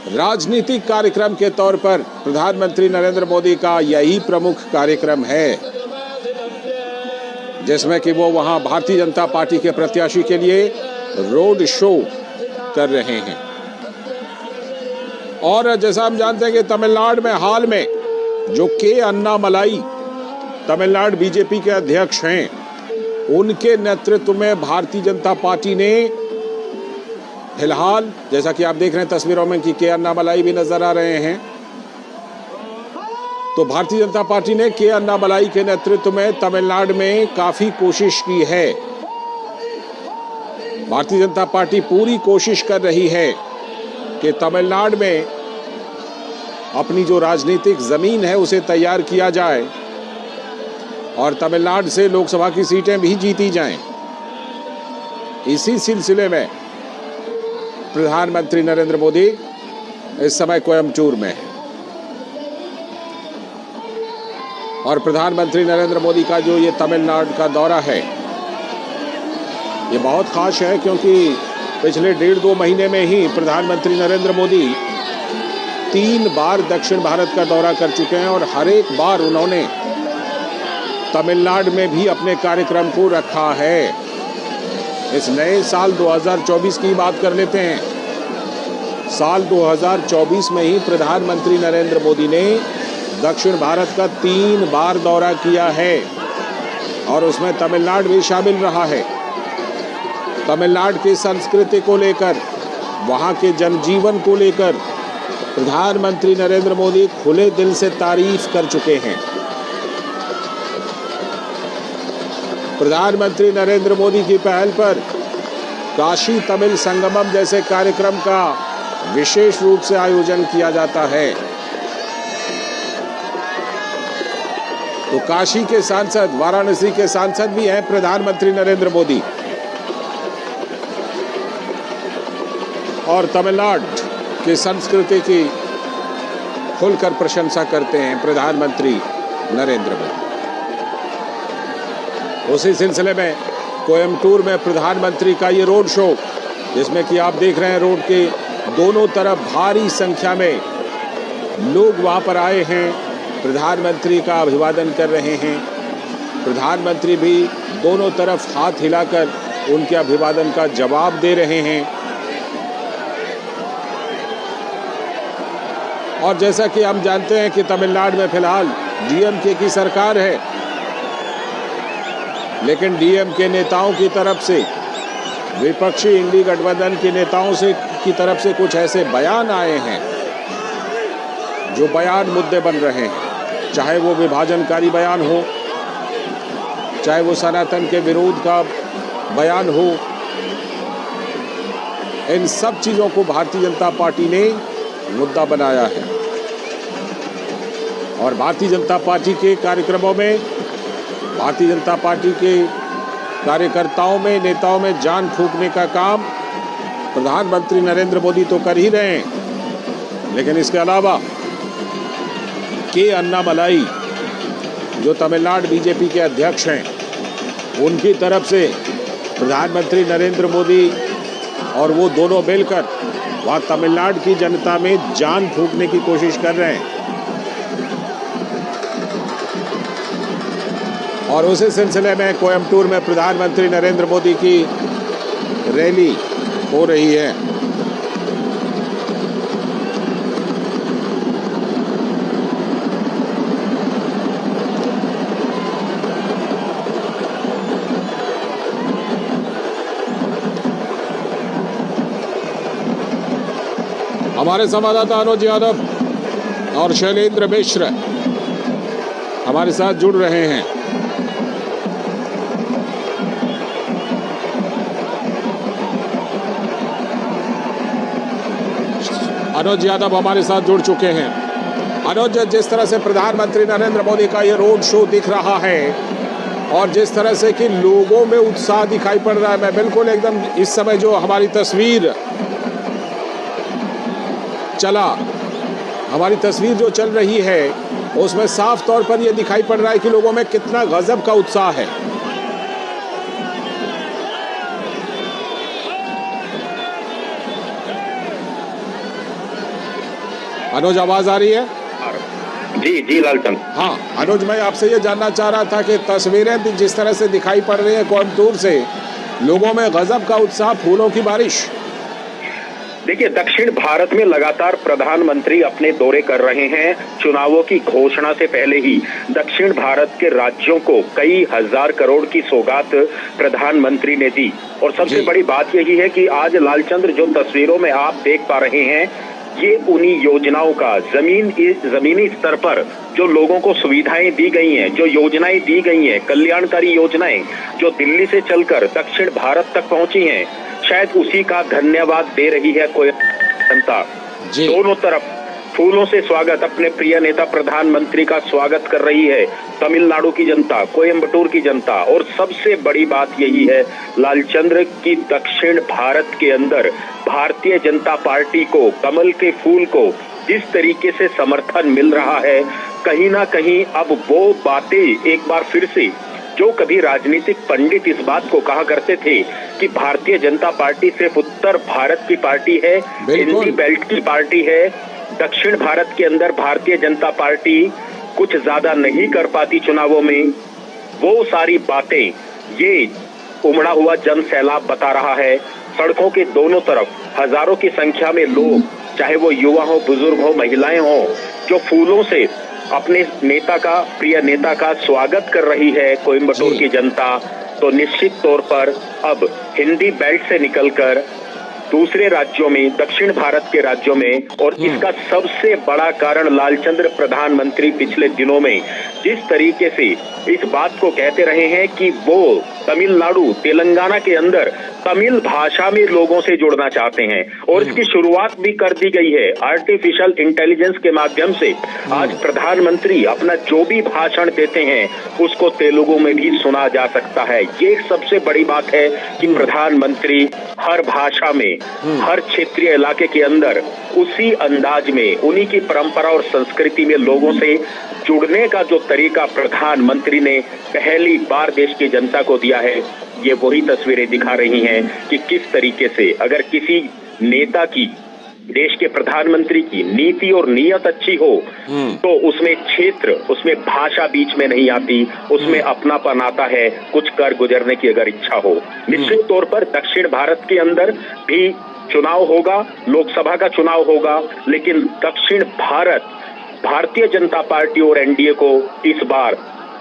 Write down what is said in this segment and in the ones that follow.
राजनीतिक कार्यक्रम के तौर पर प्रधानमंत्री नरेंद्र मोदी का यही प्रमुख कार्यक्रम है, जिसमें कि वो वहां भारतीय जनता पार्टी के प्रत्याशी के लिए रोड शो कर रहे हैं। और जैसा हम जानते हैं कि तमिलनाडु में हाल में जो के अन्नामलाई तमिलनाडु बीजेपी के अध्यक्ष हैं, उनके नेतृत्व में भारतीय जनता पार्टी ने फिलहाल, जैसा कि आप देख रहे हैं तस्वीरों में कि के अन्नामलाई भी नजर आ रहे हैं, तो भारतीय जनता पार्टी ने के अन्नामलाई के नेतृत्व में तमिलनाडु में काफी कोशिश की है। भारतीय जनता पार्टी पूरी कोशिश कर रही है कि तमिलनाडु में अपनी जो राजनीतिक जमीन है उसे तैयार किया जाए और तमिलनाडु से लोकसभा की सीटें भी जीती जाएं। इसी सिलसिले में प्रधानमंत्री नरेंद्र मोदी इस समय कोयम्बटूर में है। और प्रधानमंत्री नरेंद्र मोदी का जो ये तमिलनाडु का दौरा है, ये बहुत खास है, क्योंकि पिछले 1.5-2 महीने में ही प्रधानमंत्री नरेंद्र मोदी 3 बार दक्षिण भारत का दौरा कर चुके हैं और हर एक बार उन्होंने तमिलनाडु में भी अपने कार्यक्रम को रखा है। इस नए साल 2024 की बात कर लेते हैं। साल 2024 में ही प्रधानमंत्री नरेंद्र मोदी ने दक्षिण भारत का 3 बार दौरा किया है और उसमें तमिलनाडु भी शामिल रहा है। तमिलनाडु की संस्कृति को लेकर, वहाँ के जनजीवन को लेकर प्रधानमंत्री नरेंद्र मोदी खुले दिल से तारीफ कर चुके हैं। प्रधानमंत्री नरेंद्र मोदी की पहल पर काशी तमिल संगमम जैसे कार्यक्रम का विशेष रूप से आयोजन किया जाता है। तो काशी के सांसद, वाराणसी के सांसद भी हैं प्रधानमंत्री नरेंद्र मोदी, और तमिलनाडु की संस्कृति की खुलकर प्रशंसा करते हैं प्रधानमंत्री नरेंद्र मोदी। उसी सिलसिले में कोयम्बटूर में प्रधानमंत्री का ये रोड शो, जिसमें कि आप देख रहे हैं रोड के दोनों तरफ भारी संख्या में लोग वहां पर आए हैं, प्रधानमंत्री का अभिवादन कर रहे हैं। प्रधानमंत्री भी दोनों तरफ हाथ हिलाकर उनके अभिवादन का जवाब दे रहे हैं। और जैसा कि हम जानते हैं कि तमिलनाडु में फिलहाल डीएमके की सरकार है, लेकिन डीएमके नेताओं की तरफ से, विपक्षी इंडी गठबंधन के नेताओं से की तरफ से कुछ ऐसे बयान आए हैं जो बयान मुद्दे बन रहे हैं, चाहे वो विभाजनकारी बयान हो, चाहे वो सनातन के विरोध का बयान हो। इन सब चीज़ों को भारतीय जनता पार्टी ने मुद्दा बनाया है और भारतीय जनता पार्टी के कार्यक्रमों में, भारतीय जनता पार्टी के कार्यकर्ताओं में, नेताओं में जान फूंकने का काम प्रधानमंत्री नरेंद्र मोदी तो कर ही रहे हैं, लेकिन इसके अलावा के अन्नामलाई जो तमिलनाडु बीजेपी के अध्यक्ष हैं, उनकी तरफ से प्रधानमंत्री नरेंद्र मोदी और वो दोनों मिलकर वहाँ तमिलनाडु की जनता में जान फूंकने की कोशिश कर रहे हैं। और उसी सिलसिले में कोयम्बटूर में प्रधानमंत्री नरेंद्र मोदी की रैली हो रही है। हमारे संवाददाता अनुज यादव और शैलेंद्र मिश्र हमारे साथ जुड़ रहे हैं। अनुज यादव हमारे साथ जुड़ चुके हैं। अनुज, जिस तरह से प्रधानमंत्री नरेंद्र मोदी का ये रोड शो दिख रहा है और जिस तरह से कि लोगों में उत्साह दिखाई पड़ रहा है, मैं बिल्कुल एकदम इस समय जो हमारी तस्वीर जो चल रही है उसमें साफ तौर पर यह दिखाई पड़ रहा है कि लोगों में कितना गजब का उत्साह है। अनुज, आवाज आ रही है? जी जी लालचंद। हाँ अनुज, मैं आपसे ये जानना चाह रहा था कि तस्वीरें जिस तरह से दिखाई पड़ रही है कोयम्बटूर से, लोगों में गजब का उत्साह, फूलों की बारिश। देखिए, दक्षिण भारत में लगातार प्रधानमंत्री अपने दौरे कर रहे हैं। चुनावों की घोषणा से पहले ही दक्षिण भारत के राज्यों को कई हजार करोड़ की सौगात प्रधानमंत्री ने दी। और सबसे बड़ी बात यही है कि आज लालचंद्र, जो तस्वीरों में आप देख पा रहे हैं, ये उन्हीं योजनाओं का जमीनी स्तर पर जो लोगों को सुविधाएं दी गई हैं, जो योजनाएं दी गई हैं, कल्याणकारी योजनाएं जो दिल्ली से चलकर दक्षिण भारत तक पहुंची हैं, शायद उसी का धन्यवाद दे रही है कोई जनता। दोनों तरफ फूलों से स्वागत, अपने प्रिय नेता प्रधानमंत्री का स्वागत कर रही है तमिलनाडु की जनता, कोयम्बटूर की जनता। और सबसे बड़ी बात यही है लालचंद्र की दक्षिण भारत के अंदर भारतीय जनता पार्टी को, कमल के फूल को जिस तरीके से समर्थन मिल रहा है, कहीं ना कहीं अब वो बातें एक बार फिर से, जो कभी राजनीतिक पंडित इस बात को कहा करते थे कि भारतीय जनता पार्टी सिर्फ उत्तर भारत की पार्टी है, हिंदी बेल्ट की पार्टी है, दक्षिण भारत के अंदर भारतीय जनता पार्टी कुछ ज्यादा नहीं कर पाती चुनावों में, वो सारी बातें ये उमड़ा हुआ जन सैलाब बता रहा है। सड़कों के दोनों तरफ हजारों की संख्या में लोग, चाहे वो युवा हो, बुजुर्ग हो, महिलाएं हो, जो फूलों से अपने नेता का, प्रिय नेता का स्वागत कर रही है कोयम्बटूर की जनता। तो निश्चित तौर पर अब हिंदी बेल्ट से निकलकर दूसरे राज्यों में, दक्षिण भारत के राज्यों में, और इसका सबसे बड़ा कारण लालचंद्र प्रधानमंत्री पिछले दिनों में जिस तरीके से इस बात को कहते रहे हैं कि वो तमिलनाडु, तेलंगाना के अंदर तमिल भाषा में लोगों से जुड़ना चाहते हैं। और इसकी शुरुआत भी कर दी गई है आर्टिफिशियल इंटेलिजेंस के माध्यम से। आज प्रधानमंत्री अपना जो भी भाषण देते हैं उसको तेलुगु में भी सुना जा सकता है। ये सबसे बड़ी बात है कि प्रधानमंत्री हर भाषा में, हर क्षेत्रीय इलाके के अंदर उसी अंदाज में, उन्हीं की परंपरा और संस्कृति में लोगों से जुड़ने का जो तरीका प्रधानमंत्री ने पहली बार देश की जनता को दिया है, ये वही तस्वीरें दिखा रही हैं कि किस तरीके से अगर किसी नेता की, देश के प्रधानमंत्री की नीति और नीयत अच्छी हो तो उसमें क्षेत्र, उसमें भाषा बीच में नहीं आती, उसमें अपनापन आता है, कुछ कर गुजरने की अगर इच्छा हो। निश्चित तौर पर दक्षिण भारत के अंदर भी चुनाव होगा, लोकसभा का चुनाव होगा, लेकिन दक्षिण भारत भारतीय जनता पार्टी और एनडीए को इस बार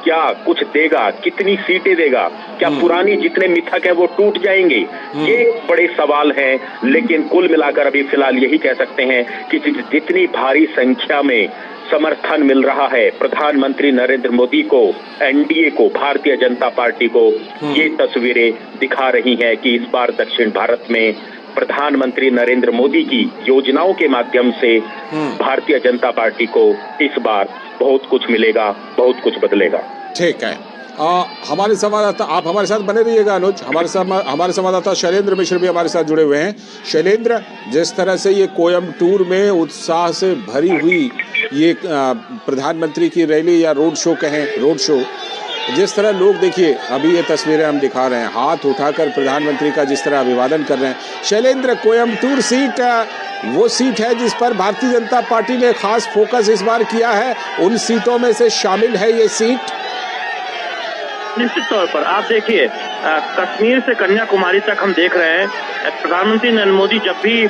क्या कुछ देगा, कितनी सीटें देगा, क्या पुरानी जितने मिथक है वो टूट जाएंगे, ये बड़े सवाल हैं। लेकिन कुल मिलाकर अभी फिलहाल यही कह सकते हैं कि जितनी भारी संख्या में समर्थन मिल रहा है प्रधानमंत्री नरेंद्र मोदी को, एनडीए को, भारतीय जनता पार्टी को, ये तस्वीरें दिखा रही हैं कि इस बार दक्षिण भारत में प्रधानमंत्री नरेंद्र मोदी की योजनाओं के माध्यम से भारतीय जनता पार्टी को इस बार बहुत कुछ मिलेगा, बहुत कुछ बदलेगा। ठीक है, हमारे संवाददाता, आप हमारे साथ बने रहिएगा अनुज। हमारे संवाददाता शैलेंद्र मिश्र भी हमारे साथ जुड़े हुए हैं। शैलेंद्र, जिस तरह से ये कोयम्बटूर में उत्साह से भरी हुई ये प्रधानमंत्री की रैली या रोड शो कहें, रोड शो, जिस तरह लोग, देखिए अभी ये तस्वीरें हम दिखा रहे हैं, हाथ उठाकर प्रधानमंत्री का जिस तरह अभिवादन कर रहे हैं। शैलेंद्र, कोयम्बटूर सीट वो सीट है जिस पर भारतीय जनता पार्टी ने खास फोकस इस बार किया है, उन सीटों में से शामिल है ये सीट। निश्चित तौर पर आप देखिए, कश्मीर से कन्याकुमारी तक हम देख रहे हैं प्रधानमंत्री नरेंद्र मोदी जब भी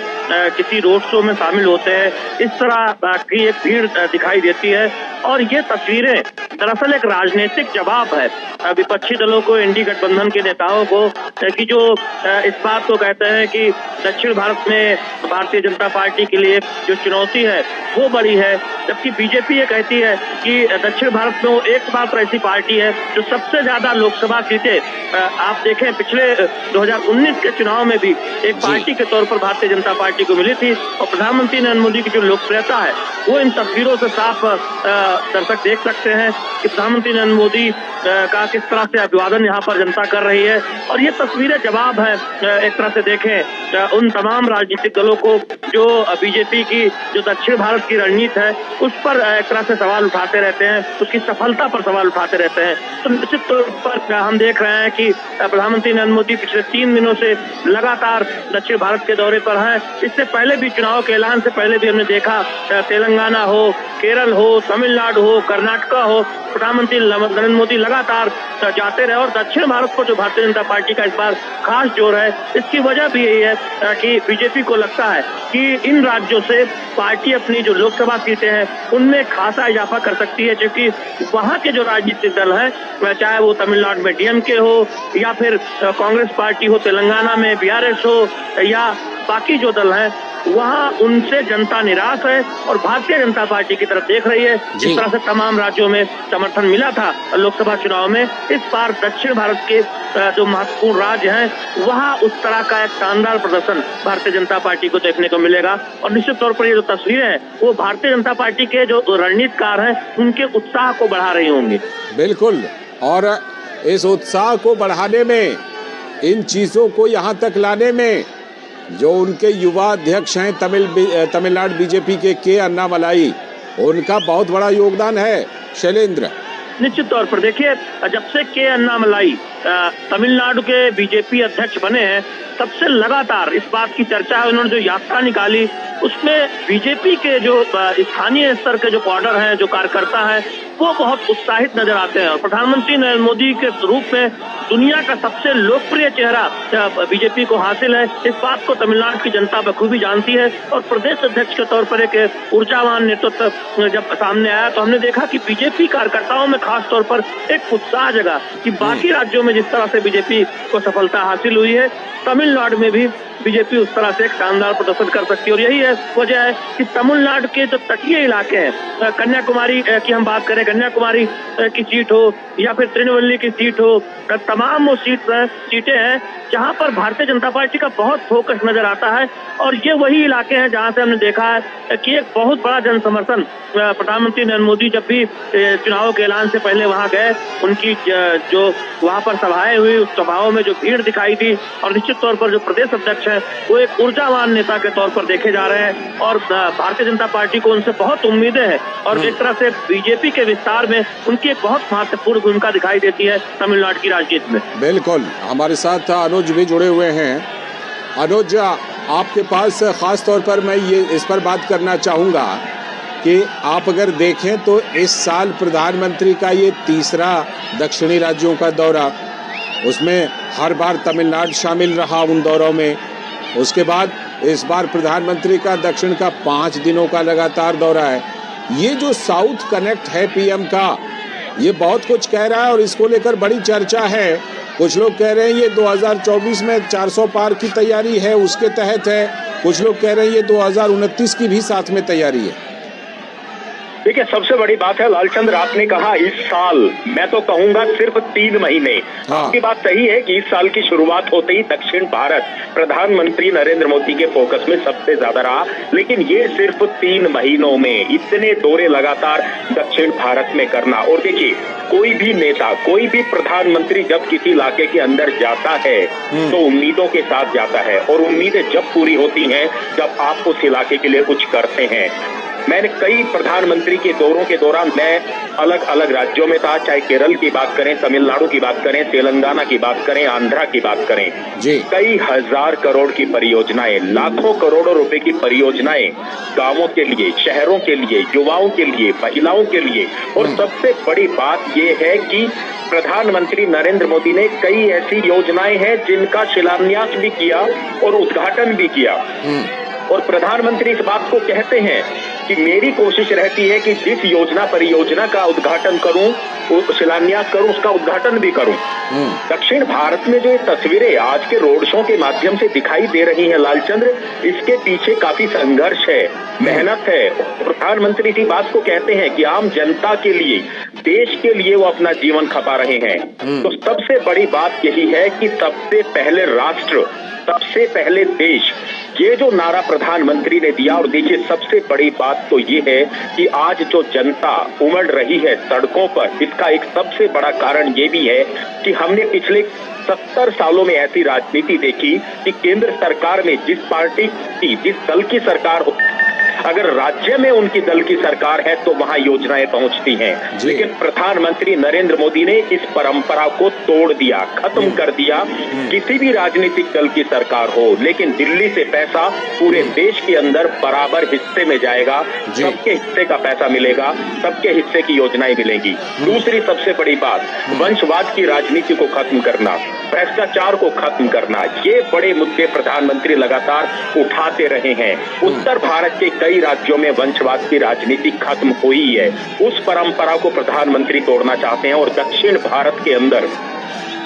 किसी रोड शो में शामिल होते हैं, इस तरह की एक भीड़ दिखाई देती है। और ये तस्वीरें दरअसल एक राजनीतिक जवाब है विपक्षी दलों को, एनडीए गठबंधन के नेताओं को, कि जो इस बात को कहते हैं कि दक्षिण भारत में भारतीय जनता पार्टी के लिए जो चुनौती है वो बड़ी है, जबकि बीजेपी ये कहती है कि दक्षिण भारत में वो एकमात्र ऐसी पार्टी है जो सबसे ज्यादा लोकसभा सीटें, आप देखें पिछले 2019 के चुनाव में भी एक पार्टी के तौर पर भारतीय जनता पार्टी को मिली थी। और प्रधानमंत्री नरेंद्र मोदी की जो लोकप्रियता है वो इन तस्वीरों से साफ दर्शक देख सकते हैं कि प्रधानमंत्री नरेंद्र मोदी का किस तरह से अभिवादन यहाँ पर जनता कर रही है। और ये तस्वीरें जवाब है एक तरह से देखें उन तमाम राजनीतिक दलों को जो बीजेपी की जो दक्षिण भारत की रणनीति है उस पर एक तरह से सवाल उठाते रहते हैं, उसकी सफलता पर सवाल उठाते रहते हैं। तो निश्चित तौर पर हम देख रहे हैं कि प्रधानमंत्री नरेंद्र मोदी पिछले 3 दिनों से लगातार दक्षिण भारत के दौरे पर हैं। इससे पहले भी चुनाव के ऐलान से पहले भी हमने देखा तेलंगाना हो, केरल हो, तमिलनाडु हो, कर्नाटक हो, प्रधानमंत्री नरेंद्र मोदी लगातार जाते रहे। और दक्षिण भारत पर जो भारतीय जनता पार्टी का इस बार खास जोर है, इसकी वजह भी यही है कि बीजेपी को लगता है कि इन राज्यों से पार्टी अपनी जो लोकसभा सीटें हैं उनमें खासा इजाफा कर सकती है, क्योंकि वहां के जो राजनीतिक दल हैं, चाहे वो तमिलनाडु में डीएमके हो या फिर कांग्रेस पार्टी हो तेलंगाना में, बीआरएस हो या बाकी जो दल हैं, वहाँ उनसे जनता निराश है और भारतीय जनता पार्टी की तरफ देख रही है। जिस तरह से तमाम राज्यों में समर्थन मिला था लोकसभा चुनाव में, इस बार दक्षिण भारत के जो महत्वपूर्ण राज्य हैं वहाँ उस तरह का एक शानदार प्रदर्शन भारतीय जनता पार्टी को देखने को मिलेगा। और निश्चित तौर पर ये जो तस्वीरें हैं वो भारतीय जनता पार्टी के जो रणनीतिकार हैं उनके उत्साह को बढ़ा रही होंगी। बिल्कुल, और इस उत्साह को बढ़ाने में, इन चीजों को यहाँ तक लाने में जो उनके युवा अध्यक्ष हैं तमिलनाडु बीजेपी के अन्नामलाई, उनका बहुत बड़ा योगदान है। शैलेंद्र, निश्चित तौर पर देखिए, जब से के अन्नामलाई तमिलनाडु के बीजेपी अध्यक्ष बने हैं तब से लगातार इस बात की चर्चा है। उन्होंने जो यात्रा निकाली उसमें बीजेपी के जो स्थानीय स्तर के जो कैडर हैं, जो कार्यकर्ता हैं, वो बहुत उत्साहित नजर आते हैं। और प्रधानमंत्री नरेंद्र मोदी के रूप में दुनिया का सबसे लोकप्रिय चेहरा बीजेपी को हासिल है, इस बात को तमिलनाडु की जनता बखूबी जानती है। और प्रदेश अध्यक्ष के तौर पर एक ऊर्जावान नेतृत्व जब सामने आया तो हमने देखा कि बीजेपी कार्यकर्ताओं में खास तौर पर एक उत्साह जगा कि बाकी राज्यों में जिस तरह से बीजेपी को सफलता हासिल हुई है, तमिलनाडु में भी बीजेपी उस तरह से एक शानदार प्रदर्शन कर सकती है। और यही है वजह है कि तमिलनाडु के जो तटीय इलाके हैं, कन्याकुमारी की हम बात करें, कन्याकुमारी की सीट हो या फिर तिरुनेलवेली की सीट हो, तमाम वो सीटें हैं जहां पर भारतीय जनता पार्टी का बहुत फोकस नजर आता है। और ये वही इलाके हैं जहां से हमने देखा है कि एक बहुत बड़ा जन समर्थन प्रधानमंत्री नरेंद्र मोदी जब भी चुनाव के ऐलान से पहले वहां गए, उनकी जो वहां पर सभाएं हुई, उस सभाओं में जो भीड़ दिखाई दी। और निश्चित तौर पर जो प्रदेश अध्यक्ष है वो एक ऊर्जावान नेता के तौर पर देखे जा रहे हैं और भारतीय जनता पार्टी को उनसे बहुत उम्मीदें हैं। और एक तरह से बीजेपी के विस्तार में उनकी एक बहुत महत्वपूर्ण भूमिका दिखाई देती है तमिलनाडु की राजनीति में। बिल्कुल, हमारे साथ अनुज भी जुड़े हुए हैं। अनुज, आपके पास खास तौर पर मैं ये इस पर बात करना चाहूँगा कि आप अगर देखें तो इस साल प्रधानमंत्री का ये तीसरा दक्षिणी राज्यों का दौरा, उसमें हर बार तमिलनाडु शामिल रहा उन दौरों में। उसके बाद इस बार प्रधानमंत्री का दक्षिण का 5 दिनों का लगातार दौरा है। ये जो साउथ कनेक्ट है पीएम का, ये बहुत कुछ कह रहा है और इसको लेकर बड़ी चर्चा है। कुछ लोग कह रहे हैं ये 2024 में 400 पार की तैयारी है, उसके तहत है। कुछ लोग कह रहे हैं ये 2029 की भी साथ में तैयारी है। देखिए, सबसे बड़ी बात है लालचंद्र, आपने कहा इस साल, मैं तो कहूंगा सिर्फ 3 महीने। आपकी बात सही है कि इस साल की शुरुआत होते ही दक्षिण भारत प्रधानमंत्री नरेंद्र मोदी के फोकस में सबसे ज्यादा रहा, लेकिन ये सिर्फ 3 महीनों में इतने दौरे लगातार दक्षिण भारत में करना। और देखिए, कोई भी नेता, कोई भी प्रधानमंत्री जब किसी इलाके के अंदर जाता है तो उम्मीदों के साथ जाता है, और उम्मीदें जब पूरी होती हैं जब आप उस इलाके के लिए कुछ करते हैं। मैंने कई प्रधानमंत्री के दौरों के दौरान मैं अलग अलग राज्यों में था, चाहे केरल की बात करें, तमिलनाडु की बात करें, तेलंगाना की बात करें, आंध्रा की बात करें जी। कई हजार करोड़ की परियोजनाएं, लाखों करोड़ों रुपए की परियोजनाएं गांवों के लिए, शहरों के लिए, युवाओं के लिए, महिलाओं के लिए। और सबसे बड़ी बात यह है कि प्रधानमंत्री नरेंद्र मोदी ने कई ऐसी योजनाएं हैं जिनका शिलान्यास भी किया और उद्घाटन भी किया। और प्रधानमंत्री इस बात को कहते हैं कि मेरी कोशिश रहती है कि जिस योजना परियोजना का उद्घाटन करूं, शिलान्यास करूं, उसका उद्घाटन भी करूं। दक्षिण भारत में जो ये तस्वीरें आज के रोड शो के माध्यम से दिखाई दे रही हैं लालचंद्र, इसके पीछे काफी संघर्ष है, मेहनत है। प्रधानमंत्री इसी बात को कहते हैं कि आम जनता के लिए, देश के लिए वो अपना जीवन खपा रहे हैं। तो सबसे बड़ी बात यही है कि सबसे पहले राष्ट्र, सबसे पहले देश, ये जो नारा प्रधानमंत्री ने दिया। और देखिए, सबसे बड़ी बात बात तो ये है कि आज जो जनता उमड़ रही है सड़कों पर, इसका एक सबसे बड़ा कारण ये भी है कि हमने पिछले 70 सालों में ऐसी राजनीति देखी कि केंद्र सरकार में जिस पार्टी की, जिस दल की सरकार हो, अगर राज्य में उनकी दल की सरकार है तो वहां योजनाएं पहुंचती हैं। लेकिन प्रधानमंत्री नरेंद्र मोदी ने इस परंपरा को तोड़ दिया, खत्म कर दिया। किसी भी राजनीतिक दल की सरकार हो, लेकिन दिल्ली से पैसा पूरे देश के अंदर बराबर हिस्से में जाएगा, सबके हिस्से का पैसा मिलेगा, सबके हिस्से की योजनाएं मिलेंगी। दूसरी सबसे बड़ी बात, वंशवाद की राजनीति को खत्म करना, भ्रष्टाचार को खत्म करना, ये बड़े मुद्दे प्रधानमंत्री लगातार उठाते रहे हैं। उत्तर भारत के कई राज्यों में वंशवाद की राजनीति खत्म हुई है, उस परंपरा को प्रधानमंत्री तोड़ना चाहते हैं। और दक्षिण भारत के अंदर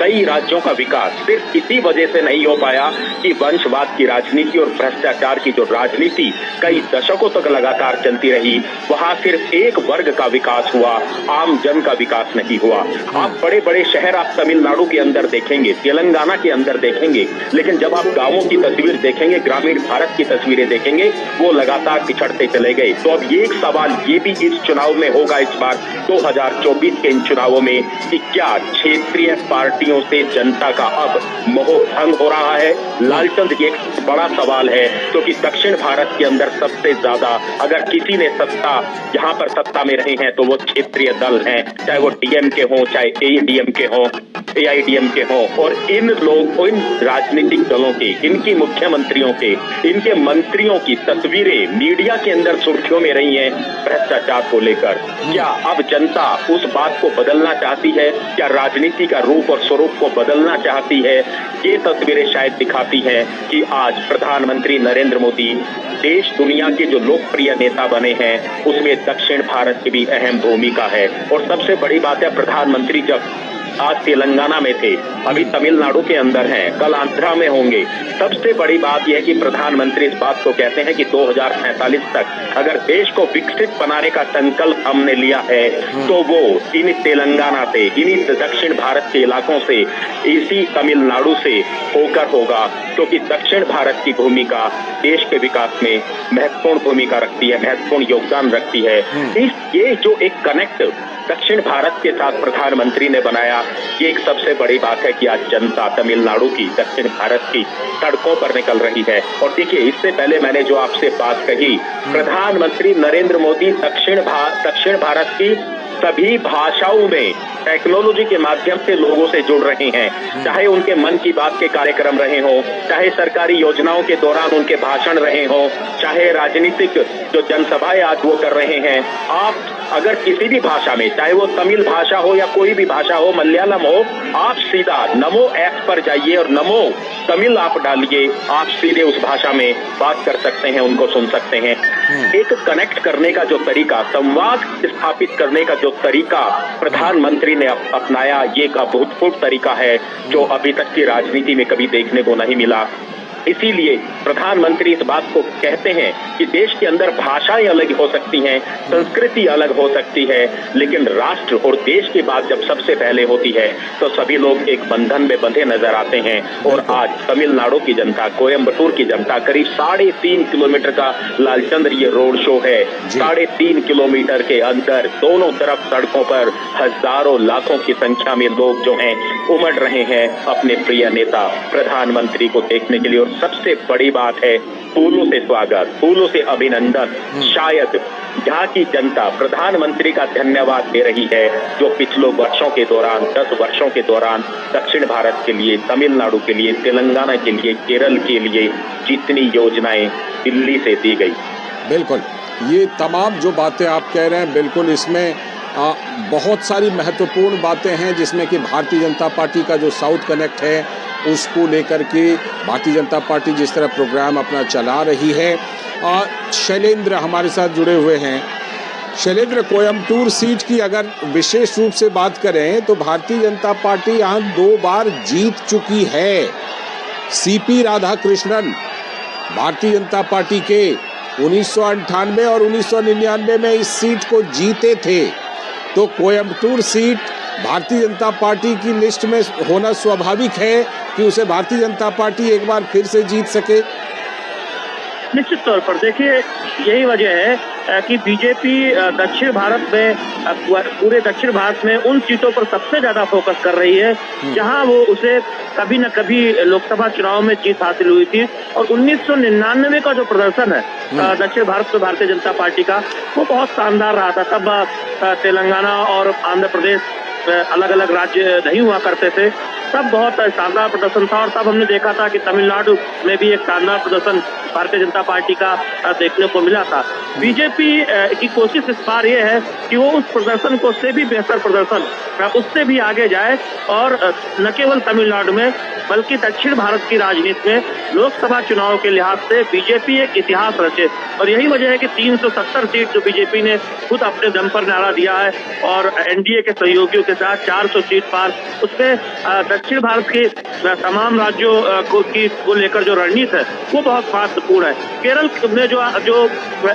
कई राज्यों का विकास सिर्फ इसी वजह से नहीं हो पाया कि वंशवाद की राजनीति और भ्रष्टाचार की जो राजनीति कई दशकों तक लगातार चलती रही, वहां सिर्फ एक वर्ग का विकास हुआ, आम जन का विकास नहीं हुआ। आप बड़े बड़े शहर आप तमिलनाडु के अंदर देखेंगे, तेलंगाना के अंदर देखेंगे, लेकिन जब आप गांवों की तस्वीर देखेंगे, ग्रामीण भारत की तस्वीरें देखेंगे, वो लगातार पिछड़ते चले गए। तो अब ये एक सवाल ये भी इस चुनाव में होगा, इस बार 2024 के इन चुनावों में, कि क्या क्षेत्रीय पार्टी से जनता का अब मोह भंग हो रहा है। लालचंद ये एक बड़ा सवाल है, क्योंकि दक्षिण भारत के अंदर सबसे ज्यादा अगर किसी ने सत्ता, यहाँ पर सत्ता में रहे हैं तो वो क्षेत्रीय दल हैं, चाहे वो डीएमके हो, चाहे एडीएमके हो, एआईडीएमके हो। और इन राजनीतिक दलों के, इनकी मुख्यमंत्रियों के, इनके मंत्रियों की तस्वीरें मीडिया के अंदर सुर्खियों में रही हैं भ्रष्टाचार को लेकर। क्या अब जनता उस बात को बदलना चाहती है? क्या राजनीति का रूप और स्वरूप को बदलना चाहती है? ये तस्वीरें शायद दिखाती हैं कि आज प्रधानमंत्री नरेंद्र मोदी देश दुनिया के जो लोकप्रिय नेता बने हैं, उसमें दक्षिण भारत की भी अहम भूमिका है। और सबसे बड़ी बात है, प्रधानमंत्री जब आज तेलंगाना में थे, अभी तमिलनाडु के अंदर हैं, कल आंध्रा में होंगे। सबसे बड़ी बात यह है कि प्रधानमंत्री इस बात को कहते हैं कि 2047 तक अगर देश को विकसित बनाने का संकल्प हमने लिया है, तो वो इन तेलंगाना से, इन दक्षिण भारत के इलाकों से, इसी तमिलनाडु से होकर होगा, क्योंकि दक्षिण भारत की भूमिका देश के विकास में महत्वपूर्ण भूमिका रखती है, महत्वपूर्ण योगदान रखती है। ये जो एक कनेक्ट दक्षिण भारत के साथ प्रधानमंत्री ने बनाया, ये एक सबसे बड़ी बात है कि आज जनता तमिलनाडु की, दक्षिण भारत की सड़कों पर निकल रही है। और देखिए, इससे पहले मैंने जो आपसे बात कही, प्रधानमंत्री नरेंद्र मोदी दक्षिण भारत की सभी भाषाओं में टेक्नोलॉजी के माध्यम से लोगों से जुड़ रहे हैं, चाहे उनके मन की बात के कार्यक्रम रहे हों, चाहे सरकारी योजनाओं के दौरान उनके भाषण रहे हों, चाहे राजनीतिक जो जनसभाएं आज वो कर रहे हैं। आप अगर किसी भी भाषा में, चाहे वो तमिल भाषा हो या कोई भी भाषा हो, मलयालम हो, आप सीधा नमो ऐप पर जाइए और नमो तमिल आप डालिए, आप सीधे उस भाषा में बात कर सकते हैं, उनको सुन सकते हैं। एक कनेक्ट करने का जो तरीका, संवाद स्थापित करने का जो तरीका प्रधानमंत्री ने अपनाया, ये एक अभूतपूर्व तरीका है जो अभी तक की राजनीति में कभी देखने को नहीं मिला। इसीलिए प्रधानमंत्री इस बात को कहते हैं कि देश के अंदर भाषाएं अलग हो सकती हैं, संस्कृति अलग हो सकती है, लेकिन राष्ट्र और देश की बात जब सबसे पहले होती है तो सभी लोग एक बंधन में बंधे नजर आते हैं। और आज तमिलनाडु की जनता, कोयम्बटूर की जनता, करीब 3.5 किलोमीटर का लालचंद्र ये रोड शो है, 3.5 किलोमीटर के अंदर दोनों तरफ सड़कों पर हजारों लाखों की संख्या में लोग जो हैं उमड़ रहे हैं अपने प्रिय नेता प्रधानमंत्री को देखने के लिए। और सबसे बड़ी बात है, फूलों से स्वागत, फूलों से अभिनंदन। शायद यहाँ की जनता प्रधानमंत्री का धन्यवाद दे रही है, जो पिछले वर्षों के दौरान, 10 वर्षों के दौरान दक्षिण भारत के लिए, तमिलनाडु के लिए, तेलंगाना के लिए, केरल के लिए जितनी योजनाएं दिल्ली से दी गई। बिल्कुल, ये तमाम जो बातें आप कह रहे हैं, बिल्कुल इसमें बहुत सारी महत्वपूर्ण बातें हैं, जिसमें कि भारतीय जनता पार्टी का जो साउथ कनेक्ट है उसको लेकर के भारतीय जनता पार्टी जिस तरह प्रोग्राम अपना चला रही है। शैलेंद्र हमारे साथ जुड़े हुए हैं। शैलेंद्र, कोयम्बटूर सीट की अगर विशेष रूप से बात करें तो भारतीय जनता पार्टी यहाँ 2 बार जीत चुकी है। सीपी राधाकृष्णन भारतीय जनता पार्टी के 1998 और 1999 में इस सीट को जीते थे, तो कोयम्बटूर सीट भारतीय जनता पार्टी की लिस्ट में होना स्वाभाविक है कि उसे भारतीय जनता पार्टी एक बार फिर से जीत सके। निश्चित तौर पर देखिए यही वजह है कि बीजेपी दक्षिण भारत में पूरे दक्षिण भारत में उन सीटों पर सबसे ज्यादा फोकस कर रही है जहां वो उसे कभी न कभी लोकसभा चुनाव में जीत हासिल हुई थी। और 1999 का जो प्रदर्शन है दक्षिण भारत में भारतीय जनता पार्टी का, वो बहुत शानदार रहा था। तब तेलंगाना और आंध्र प्रदेश अलग अलग राज्य नहीं हुआ करते थे, तब बहुत शानदार प्रदर्शन था। और तब हमने देखा था कि तमिलनाडु में भी एक शानदार प्रदर्शन भारतीय जनता पार्टी का देखने को मिला था। बीजेपी की कोशिश इस बार ये है कि वो उस प्रदर्शन को से भी बेहतर प्रदर्शन, उससे भी आगे जाए और न केवल तमिलनाडु में बल्कि दक्षिण भारत की राजनीति में लोकसभा चुनाव के लिहाज से बीजेपी एक इतिहास रचे। और यही वजह है कि 370 सीट जो बीजेपी ने खुद अपने दम पर नारा दिया है और एनडीए के सहयोगियों के साथ 400 सीट पार, उसमें दक्षिण भारत के तमाम राज्यों को लेकर जो रणनीति है वो बहुत महत्वपूर्ण है। केरल में जो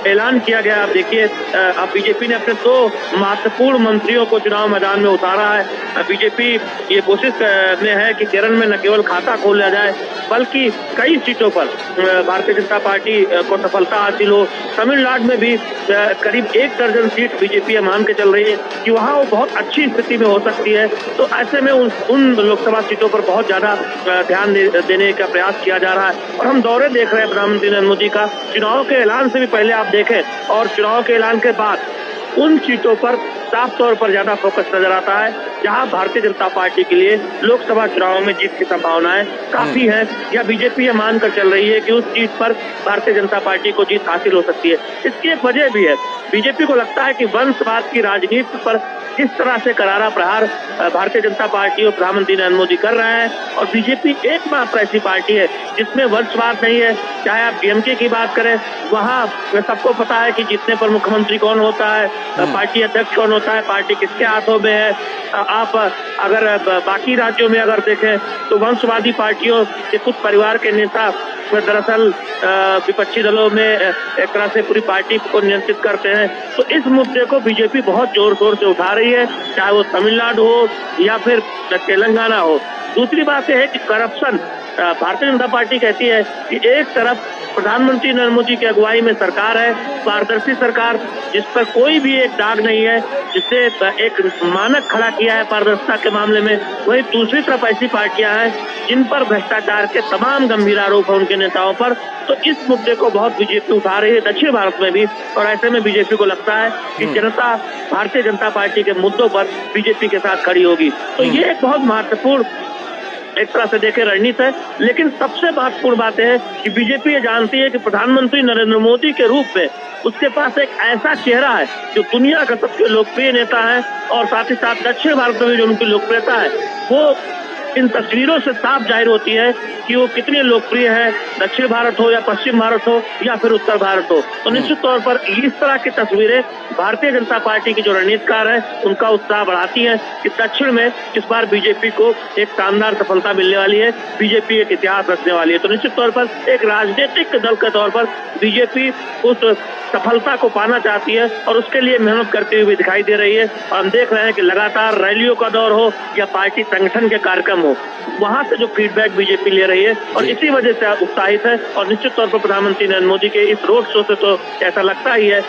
ऐलान किया गया, आप देखिए अब बीजेपी ने अपने 2 महत्वपूर्ण मंत्रियों को चुनाव मैदान में उतारा है। बीजेपी ये कोशिश में है कि केरल में न केवल खाता खोला जाए बल्कि कई सीटों पर भारतीय जनता पार्टी को सफलता हासिल हो। तमिलनाडु में भी करीब 1 दर्जन सीट बीजेपी मान के चल रही है कि वहाँ वो बहुत अच्छी स्थिति में हो सकती है। तो ऐसे में उन लोकसभा सीटों पर बहुत ज्यादा ध्यान देने का प्रयास किया जा रहा है। और हम दौरे देख रहे हैं प्रधानमंत्री नरेंद्र मोदी का, चुनाव के ऐलान से भी पहले आप देखें और चुनाव के ऐलान के बाद उन सीटों पर साफ तौर पर ज्यादा फोकस नजर आता है जहां भारतीय जनता पार्टी के लिए लोकसभा चुनाव में जीत की संभावनाएं काफी है, या बीजेपी ये मानकर चल रही है कि उस सीट पर भारतीय जनता पार्टी को जीत हासिल हो सकती है। इसकी एक वजह भी है, बीजेपी को लगता है कि वंशवाद की राजनीति पर जिस तरह से करारा प्रहार भारतीय जनता पार्टी और प्रधानमंत्री नरेंद्र मोदी कर रहे हैं, और बीजेपी एकमात्र ऐसी पार्टी है जिसमें वंशवाद नहीं है। चाहे आप डीएमके की बात करें, वहाँ सबको पता है कि जीतने पर मुख्यमंत्री कौन होता है, पार्टी अध्यक्ष कौन होता है, पार्टी किसके हाथों में है। आप अगर बाकी राज्यों में अगर देखें तो वंशवादी पार्टियों के कुछ परिवार के नेता दरअसल विपक्षी दलों में एक तरह से पूरी पार्टी को नियंत्रित करते हैं। तो इस मुद्दे को बीजेपी बहुत जोर शोर से उठा रही है, चाहे वो तमिलनाडु हो या फिर तेलंगाना हो। दूसरी बात यह है कि करप्शन, भारतीय जनता पार्टी कहती है कि एक तरफ प्रधानमंत्री नरेंद्र मोदी की अगुवाई में सरकार है, पारदर्शी सरकार जिस पर कोई भी एक दाग नहीं है, जिससे एक मानक खड़ा किया है पारदर्शिता के मामले में, वही दूसरी तरफ ऐसी पार्टियां हैं जिन पर भ्रष्टाचार के तमाम गंभीर आरोप हैं उनके नेताओं पर। तो इस मुद्दे को बहुत बीजेपी उठा रही है दक्षिण भारत में भी, और ऐसे में बीजेपी को लगता है कि जनता भारतीय जनता पार्टी के मुद्दों पर बीजेपी के साथ खड़ी होगी। तो ये एक बहुत महत्वपूर्ण एक तरह से देखे रणनीति है। लेकिन सबसे महत्वपूर्ण बात है कि बीजेपी ये जानती है कि प्रधानमंत्री नरेंद्र मोदी के रूप में उसके पास एक ऐसा चेहरा है जो दुनिया का सबसे लोकप्रिय नेता है, और साथ ही साथ दक्षिण भारत में भी जो उनकी लोकप्रियता है वो इन तस्वीरों से साफ जाहिर होती है कि वो कितने लोकप्रिय है, दक्षिण भारत हो या पश्चिम भारत हो या फिर उत्तर भारत हो। तो निश्चित तौर पर इस तरह की तस्वीरें भारतीय जनता पार्टी की जो रणनीतिकार है उनका उत्साह बढ़ाती है कि दक्षिण में इस बार बीजेपी को एक शानदार सफलता मिलने वाली है, बीजेपी एक इतिहास रचने वाली है। तो निश्चित तौर पर एक राजनीतिक दल के तौर पर बीजेपी उस सफलता को पाना चाहती है और उसके लिए मेहनत करते हुए दिखाई दे रही है। और हम देख रहे हैं कि लगातार रैलियों का दौर हो या पार्टी संगठन के कार्यक्रम हो, वहां से जो फीडबैक बीजेपी ले रही है और इसी वजह से उत्साहित है। और निश्चित तौर पर प्रधानमंत्री नरेंद्र मोदी के इस रोड शो से तो ऐसा लगता ही है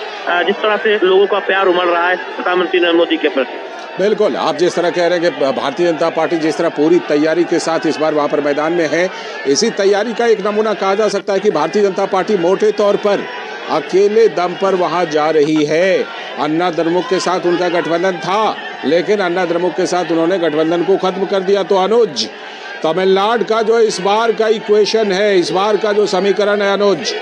जिस तरह से लोगों का प्यार उमड़ रहा है प्रधानमंत्री नरेंद्र मोदी के प्रति। बिल्कुल, आप जिस तरह कह रहे हैं कि भारतीय जनता पार्टी जिस तरह पूरी तैयारी के साथ इस बार वहां पर मैदान में है, इसी तैयारी का एक नमूना कहा जा सकता है कि भारतीय जनता पार्टी मोटे तौर पर अकेले दम पर वहां जा रही है। अन्ना द्रमुक के साथ उनका गठबंधन था, लेकिन अन्ना द्रमुक के साथ उन्होंने गठबंधन को खत्म कर दिया। तो अनुज, तमिलनाडु का जो इस बार का इक्वेशन है, इस बार का जो समीकरण है अनुज,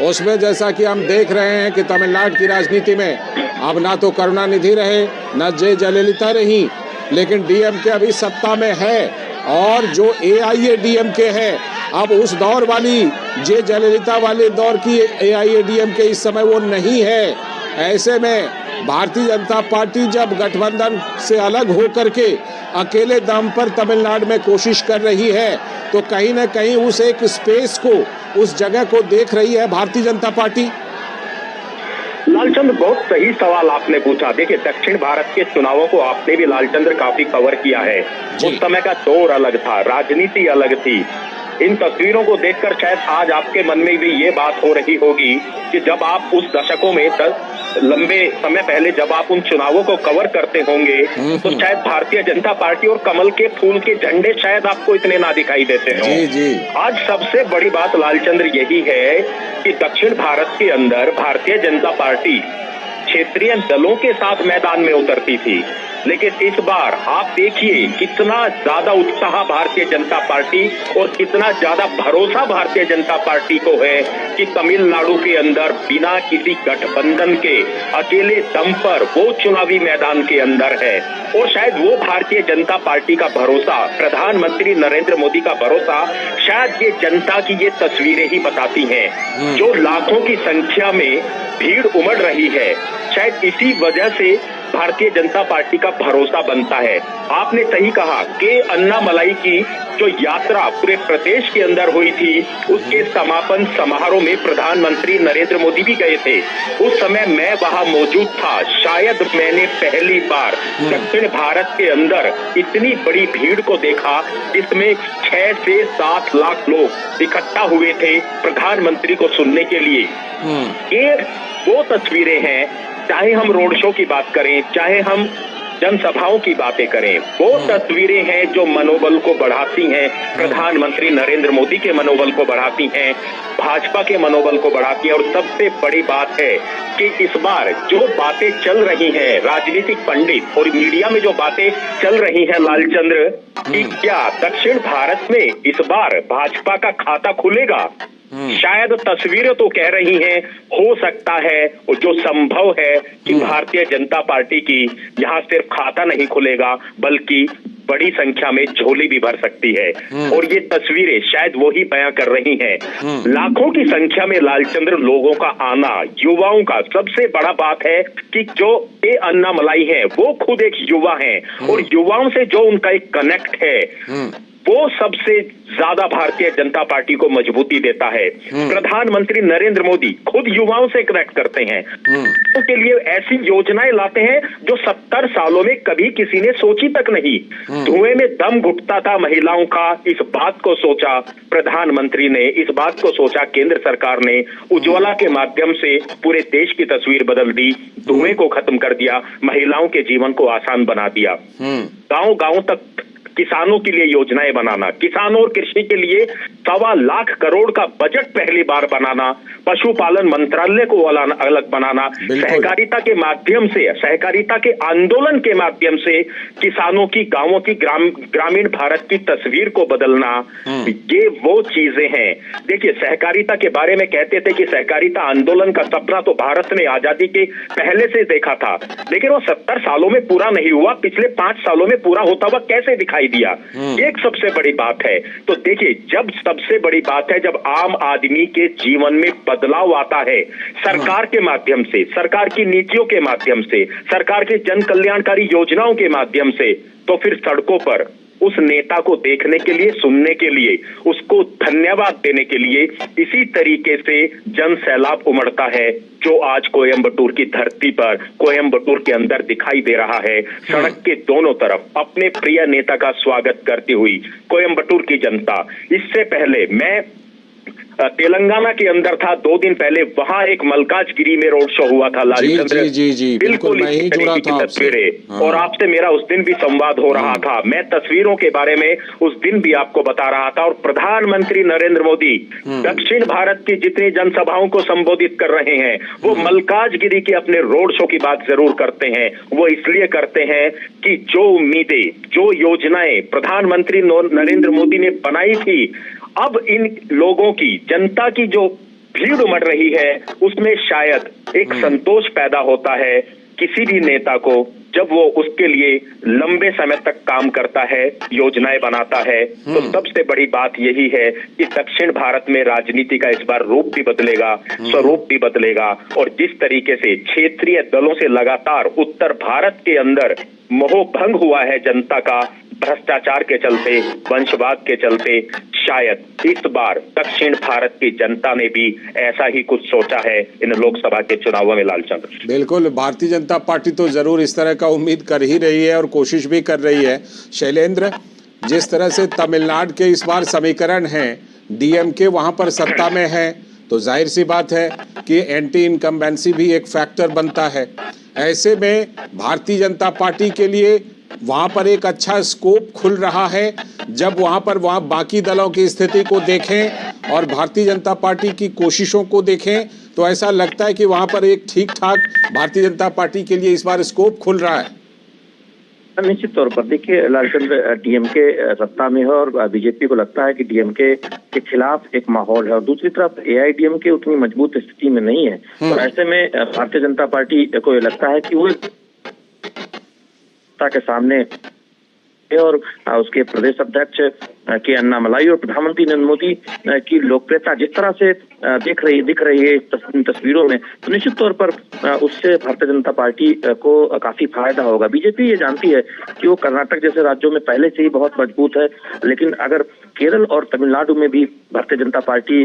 उसमें जैसा कि हम देख रहे हैं कि तमिलनाडु की राजनीति में अब ना तो करुणानिधि रहे न जयललिता रही, लेकिन डीएमके अभी सत्ता में है, और जो एआईएडीएमके है अब उस दौर वाली जयललिता वाले दौर की एआईएडीएमके इस समय वो नहीं है। ऐसे में भारतीय जनता पार्टी जब गठबंधन से अलग होकर के अकेले दम पर तमिलनाडु में कोशिश कर रही है, तो कहीं न कहीं उस एक स्पेस को, उस जगह को देख रही है भारतीय जनता पार्टी। लालचंद्र, बहुत सही सवाल आपने पूछा। देखिए, दक्षिण भारत के चुनावों को आपने भी लालचंद्र काफी कवर किया है। उस समय का दौर अलग था, राजनीति अलग थी। इन तस्वीरों को देखकर शायद आज आपके मन में भी ये बात हो रही होगी कि जब आप उस दशकों में लंबे समय पहले जब आप उन चुनावों को कवर करते होंगे तो शायद भारतीय जनता पार्टी और कमल के फूल के झंडे शायद आपको इतने ना दिखाई देते हो। जी जी। आज सबसे बड़ी बात लालचंद्र यही है कि दक्षिण भारत के अंदर भारतीय जनता पार्टी क्षेत्रीय दलों के साथ मैदान में उतरती थी, लेकिन इस बार आप देखिए कितना ज्यादा उत्साह भारतीय जनता पार्टी और कितना ज्यादा भरोसा भारतीय जनता पार्टी को है कि तमिलनाडु के अंदर बिना किसी गठबंधन के अकेले दम पर वो चुनावी मैदान के अंदर है। और शायद वो भारतीय जनता पार्टी का भरोसा, प्रधानमंत्री नरेंद्र मोदी का भरोसा शायद ये जनता की ये तस्वीरें ही बताती हैं, जो लाखों की संख्या में भीड़ उमड़ रही है। शायद इसी वजह से भारतीय जनता पार्टी का भरोसा बनता है। आपने सही कहा कि अन्नामलाई की जो यात्रा पूरे प्रदेश के अंदर हुई थी, उसके समापन समारोह में प्रधानमंत्री नरेंद्र मोदी भी गए थे। उस समय मैं वहां मौजूद था। शायद मैंने पहली बार दक्षिण भारत के अंदर इतनी बड़ी भीड़ को देखा जिसमें 6 से 7 लाख लोग इकट्ठा हुए थे प्रधानमंत्री को सुनने के लिए। ये वो तस्वीरें हैं, चाहे हम रोड शो की बात करें, चाहे हम जनसभाओं की बातें करें, वो तस्वीरें हैं जो मनोबल को बढ़ाती हैं, प्रधानमंत्री नरेंद्र मोदी के मनोबल को बढ़ाती हैं, भाजपा के मनोबल को बढ़ाती हैं। और सबसे बड़ी बात है कि इस बार जो बातें चल रही हैं, राजनीतिक पंडित और मीडिया में जो बातें चल रही हैं लालचंद्र, कि क्या दक्षिण भारत में इस बार भाजपा का खाता खुलेगा? शायद तस्वीरें तो कह रही हैं हो सकता है, और जो संभव है कि भारतीय जनता पार्टी की यहाँ सिर्फ खाता नहीं खुलेगा बल्कि बड़ी संख्या में झोली भी भर सकती है। और ये तस्वीरें शायद वो ही बयां कर रही हैं। लाखों की संख्या में लालचंद्र लोगों का आना, युवाओं का, सबसे बड़ा बात है कि जो ये अन्नामलाई है वो खुद एक युवा है और युवाओं से जो उनका एक कनेक्ट है वो सबसे ज्यादा भारतीय जनता पार्टी को मजबूती देता है। प्रधानमंत्री नरेंद्र मोदी खुद युवाओं से कनेक्ट करते हैं, उनके लिए ऐसी योजनाएं लाते हैं जो 70 सालों में कभी किसी ने सोची तक नहीं। धुएं में दम घुटता था महिलाओं का, इस बात को सोचा प्रधानमंत्री ने, इस बात को सोचा केंद्र सरकार ने, उज्ज्वला के माध्यम से पूरे देश की तस्वीर बदल दी, धुएं को खत्म कर दिया, महिलाओं के जीवन को आसान बना दिया। गांव-गांव तक किसानों के लिए योजनाएं बनाना, किसानों और कृषि के लिए 1.25 लाख करोड़ का बजट पहली बार बनाना, पशुपालन मंत्रालय को अलग बनाना, सहकारिता के माध्यम से, सहकारिता के आंदोलन के माध्यम से किसानों की, गांवों की, ग्रामीण भारत की तस्वीर को बदलना, ये वो चीजें हैं। देखिए, सहकारिता के बारे में कहते थे कि सहकारिता आंदोलन का सपना तो भारत ने आजादी के पहले से देखा था, लेकिन वो 70 सालों में पूरा नहीं हुआ, पिछले 5 सालों में पूरा होता हुआ कैसे दिखाई दिया, एक सबसे बड़ी बात है। तो देखिए, जब सबसे बड़ी बात है, जब आम आदमी के जीवन में बदलाव आता है सरकार के माध्यम से, सरकार की नीतियों के माध्यम से, सरकार की जन कल्याणकारी योजनाओं के माध्यम से, तो फिर सड़कों पर उस नेता को देखने के लिए, सुनने के लिए, उसको धन्यवाद देने के लिए इसी तरीके से जन सैलाब उमड़ता है, जो आज कोयम्बटूर की धरती पर, कोयम्बटूर के अंदर दिखाई दे रहा है। सड़क के दोनों तरफ अपने प्रिय नेता का स्वागत करती हुई कोयम्बटूर की जनता। इससे पहले मैं तेलंगाना के अंदर था 2 दिन पहले, वहां एक मलकाजगिरी में रोड शो हुआ था लालचंद्र। जी, बिल्कुल इसी तरीके की तस्वीरें, और आपसे मेरा उस दिन भी संवाद हो रहा था। मैं तस्वीरों के बारे में उस दिन भी आपको बता रहा था। और प्रधानमंत्री नरेंद्र मोदी दक्षिण भारत की जितनी जनसभाओं को संबोधित कर रहे हैं, वो मलकाजगिरी के अपने रोड शो की बात जरूर करते हैं। वो इसलिए करते हैं कि जो उम्मीदें, जो योजनाएं प्रधानमंत्री नरेंद्र मोदी ने बनाई थी, अब इन लोगों की, जनता की जो भीड़ उमड़ रही है, उसमें शायद एक संतोष पैदा होता है किसी भी नेता को, जब वो उसके लिए लंबे समय तक काम करता है, योजनाएं बनाता है। तो सबसे बड़ी बात यही है कि दक्षिण भारत में राजनीति का इस बार रूप भी बदलेगा, स्वरूप भी बदलेगा। और जिस तरीके से क्षेत्रीय दलों से लगातार उत्तर भारत के अंदर मोहभंग हुआ है जनता का, भ्रष्टाचार के चलते, वंशवाद के चलते, शायद इस बार दक्षिण भारत की जनता ने भी ऐसा ही कुछ सोचा है इन लोकसभा के चुनावों में लालचंद्र। बिल्कुल, भारतीय जनता पार्टी तो जरूर इस तरह का उम्मीद कर ही रही है और कोशिश भी कर रही है। शैलेंद्र, जिस तरह से तमिलनाडु के इस बार समीकरण हैं, डीएमके वहाँ पर सत्ता में है, तो जाहिर सी बात है कि एंटी इनकम्बेंसी भी एक फैक्टर बनता है। ऐसे में भारतीय जनता पार्टी के लिए वहाँ पर एक अच्छा स्कोप खुल रहा है। जब वहाँ बाकी दलों की स्थिति को देखें और भारतीय जनता पार्टी की कोशिशों को देखें तो ऐसा लगता है कि वहाँ पर एक ठीक ठाक भारतीय जनता पार्टी के लिए इस बार स्कोप खुल रहा है। निश्चित तौर पर देखिए लालचंद, डीएमके सत्ता में है और बीजेपी को लगता है कि डीएमके के खिलाफ एक माहौल है और दूसरी तरफ एआईडीएमके उतनी मजबूत स्थिति में नहीं है। तो ऐसे में भारतीय जनता पार्टी को ये लगता है कि वो के सामने और उसके प्रदेश अध्यक्ष के अन्नामलाई और प्रधानमंत्री नरेंद्र मोदी की लोकप्रियता जिस तरह से दिख रही है तस्वीरों में, तो निश्चित तौर पर उससे भारतीय जनता पार्टी को काफी फायदा होगा। बीजेपी ये जानती है कि वो कर्नाटक जैसे राज्यों में पहले से ही बहुत मजबूत है, लेकिन अगर केरल और तमिलनाडु में भी भारतीय जनता पार्टी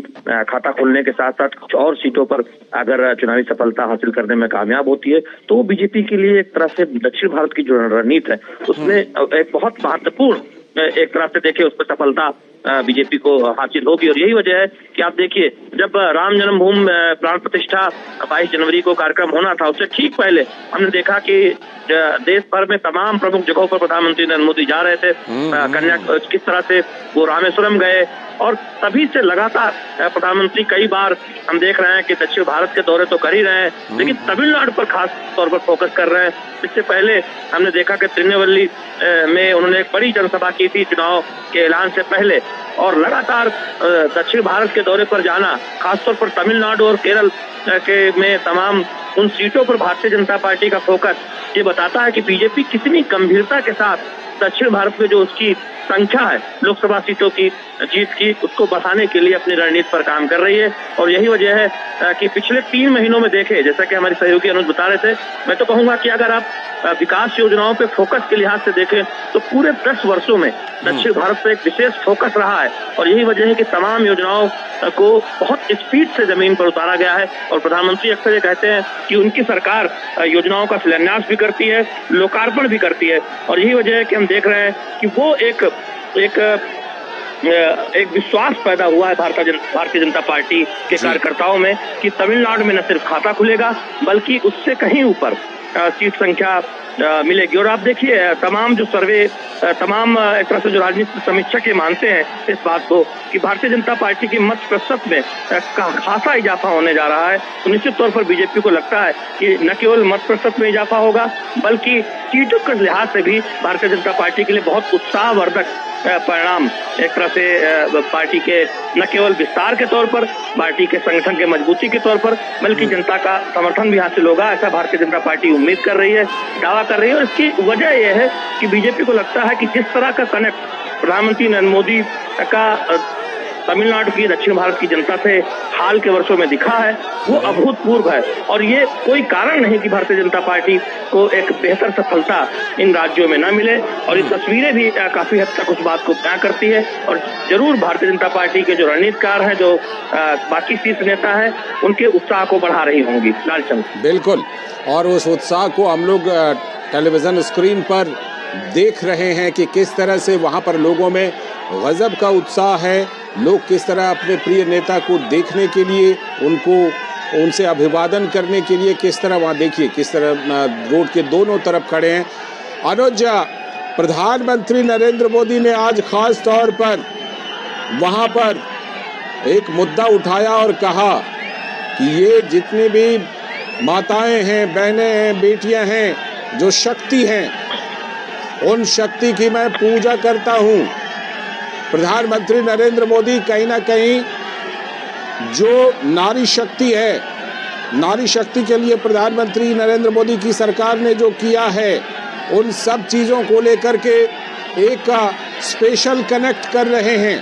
खाता खोलने के साथ साथ कुछ और सीटों पर अगर चुनावी सफलता हासिल करने में कामयाब होती है तो वो बीजेपी के लिए एक तरह से दक्षिण भारत की जो रणनीति है उसमें एक बहुत महत्वपूर्ण एक तरह से देखिए उस पर सफलता बीजेपी को हासिल होगी। और यही वजह है कि आप देखिए जब राम जन्मभूमि प्राण प्रतिष्ठा 22 जनवरी को कार्यक्रम होना था, उससे ठीक पहले हमने देखा कि देश भर में तमाम प्रमुख जगहों पर प्रधानमंत्री नरेंद्र मोदी जा रहे थे। कन्या किस तरह से वो रामेश्वरम गए और तभी से लगातार प्रधानमंत्री कई बार हम देख रहे हैं कि दक्षिण भारत के दौरे तो कर ही रहे हैं, लेकिन तमिलनाडु पर खास तौर पर फोकस कर रहे हैं। इससे पहले हमने देखा कि तिरुनेलवेली में उन्होंने एक बड़ी जनसभा की थी चुनाव के ऐलान से पहले, और लगातार दक्षिण भारत के दौरे पर जाना, खासतौर पर तमिलनाडु और केरल के में तमाम उन सीटों पर भारतीय जनता पार्टी का फोकस ये बताता है कि बीजेपी कितनी गंभीरता के साथ दक्षिण भारत में जो उसकी संख्या है लोकसभा सीटों की जीत की, उसको बढ़ाने के लिए अपनी रणनीति पर काम कर रही है। और यही वजह है कि पिछले 3 महीनों में देखें, जैसा कि हमारे सहयोगी अनुज बता रहे थे, मैं तो कहूंगा कि अगर आप विकास योजनाओं पे फोकस के लिहाज से देखें तो पूरे 10 वर्षों में दक्षिण भारत पे एक विशेष फोकस रहा है। और यही वजह है कि तमाम योजनाओं को बहुत स्पीड से जमीन पर उतारा गया है। और प्रधानमंत्री अक्सर ये कहते हैं कि उनकी सरकार योजनाओं का शिलान्यास भी करती है, लोकार्पण भी करती है। और यही वजह है कि हम देख रहे हैं कि वो एक विश्वास पैदा हुआ है भारतीय जनता पार्टी के कार्यकर्ताओं में कि तमिलनाडु में न सिर्फ खाता खुलेगा बल्कि उससे कहीं ऊपर सीट संख्या मिलेगी। और आप देखिए तमाम जो सर्वे, तमाम एक तरह से जो राजनीतिक समीक्षक ये मानते हैं इस बात को कि भारतीय जनता पार्टी की मत प्रतिशत में खासा इजाफा होने जा रहा है। तो निश्चित तौर पर बीजेपी को लगता है कि न केवल मत प्रतिशत में इजाफा होगा बल्कि सीटों के लिहाज से भी भारतीय जनता पार्टी के लिए बहुत उत्साहवर्धक परिणाम एक तरह से पार्टी के न केवल विस्तार के तौर पर, पार्टी के संगठन के मजबूती के तौर पर, बल्कि जनता का समर्थन भी हासिल होगा, ऐसा भारतीय जनता पार्टी उम्मीद कर रही है, दावा कर रही है। और इसकी वजह यह है कि बीजेपी को लगता है कि जिस तरह का कनेक्ट प्रधानमंत्री नरेंद्र मोदी का तमिलनाडु की दक्षिण भारत की जनता से हाल के वर्षों में दिखा है वो अभूतपूर्व है। और ये कोई कारण नहीं कि भारतीय जनता पार्टी को एक बेहतर सफलता इन राज्यों में न मिले। और ये तस्वीरें भी काफी हद तक उस बात को बयां करती है। और जरूर भारतीय जनता पार्टी के जो रणनीतिकार हैं, जो बाकी शीर्ष नेता हैं, उनके उत्साह को बढ़ा रही होंगी। लालचंद बिल्कुल, और उस उत्साह को हम लोग टेलीविजन स्क्रीन पर देख रहे हैं कि किस तरह से वहाँ पर लोगों में गजब का उत्साह है। लोग किस तरह अपने प्रिय नेता को देखने के लिए, उनसे अभिवादन करने के लिए किस तरह वहाँ देखिए किस तरह रोड के दोनों तरफ खड़े हैं। अनुज, प्रधानमंत्री नरेंद्र मोदी ने आज खास तौर पर वहाँ पर एक मुद्दा उठाया और कहा कि ये जितनी भी माताएं हैं, बहनें हैं, बेटियां हैं, जो शक्ति हैं, उन शक्ति की मैं पूजा करता हूँ। प्रधानमंत्री नरेंद्र मोदी कहीं ना कहीं जो नारी शक्ति है, नारी शक्ति के लिए प्रधानमंत्री नरेंद्र मोदी की सरकार ने जो किया है, उन सब चीज़ों को लेकर के एक स्पेशल कनेक्ट कर रहे हैं।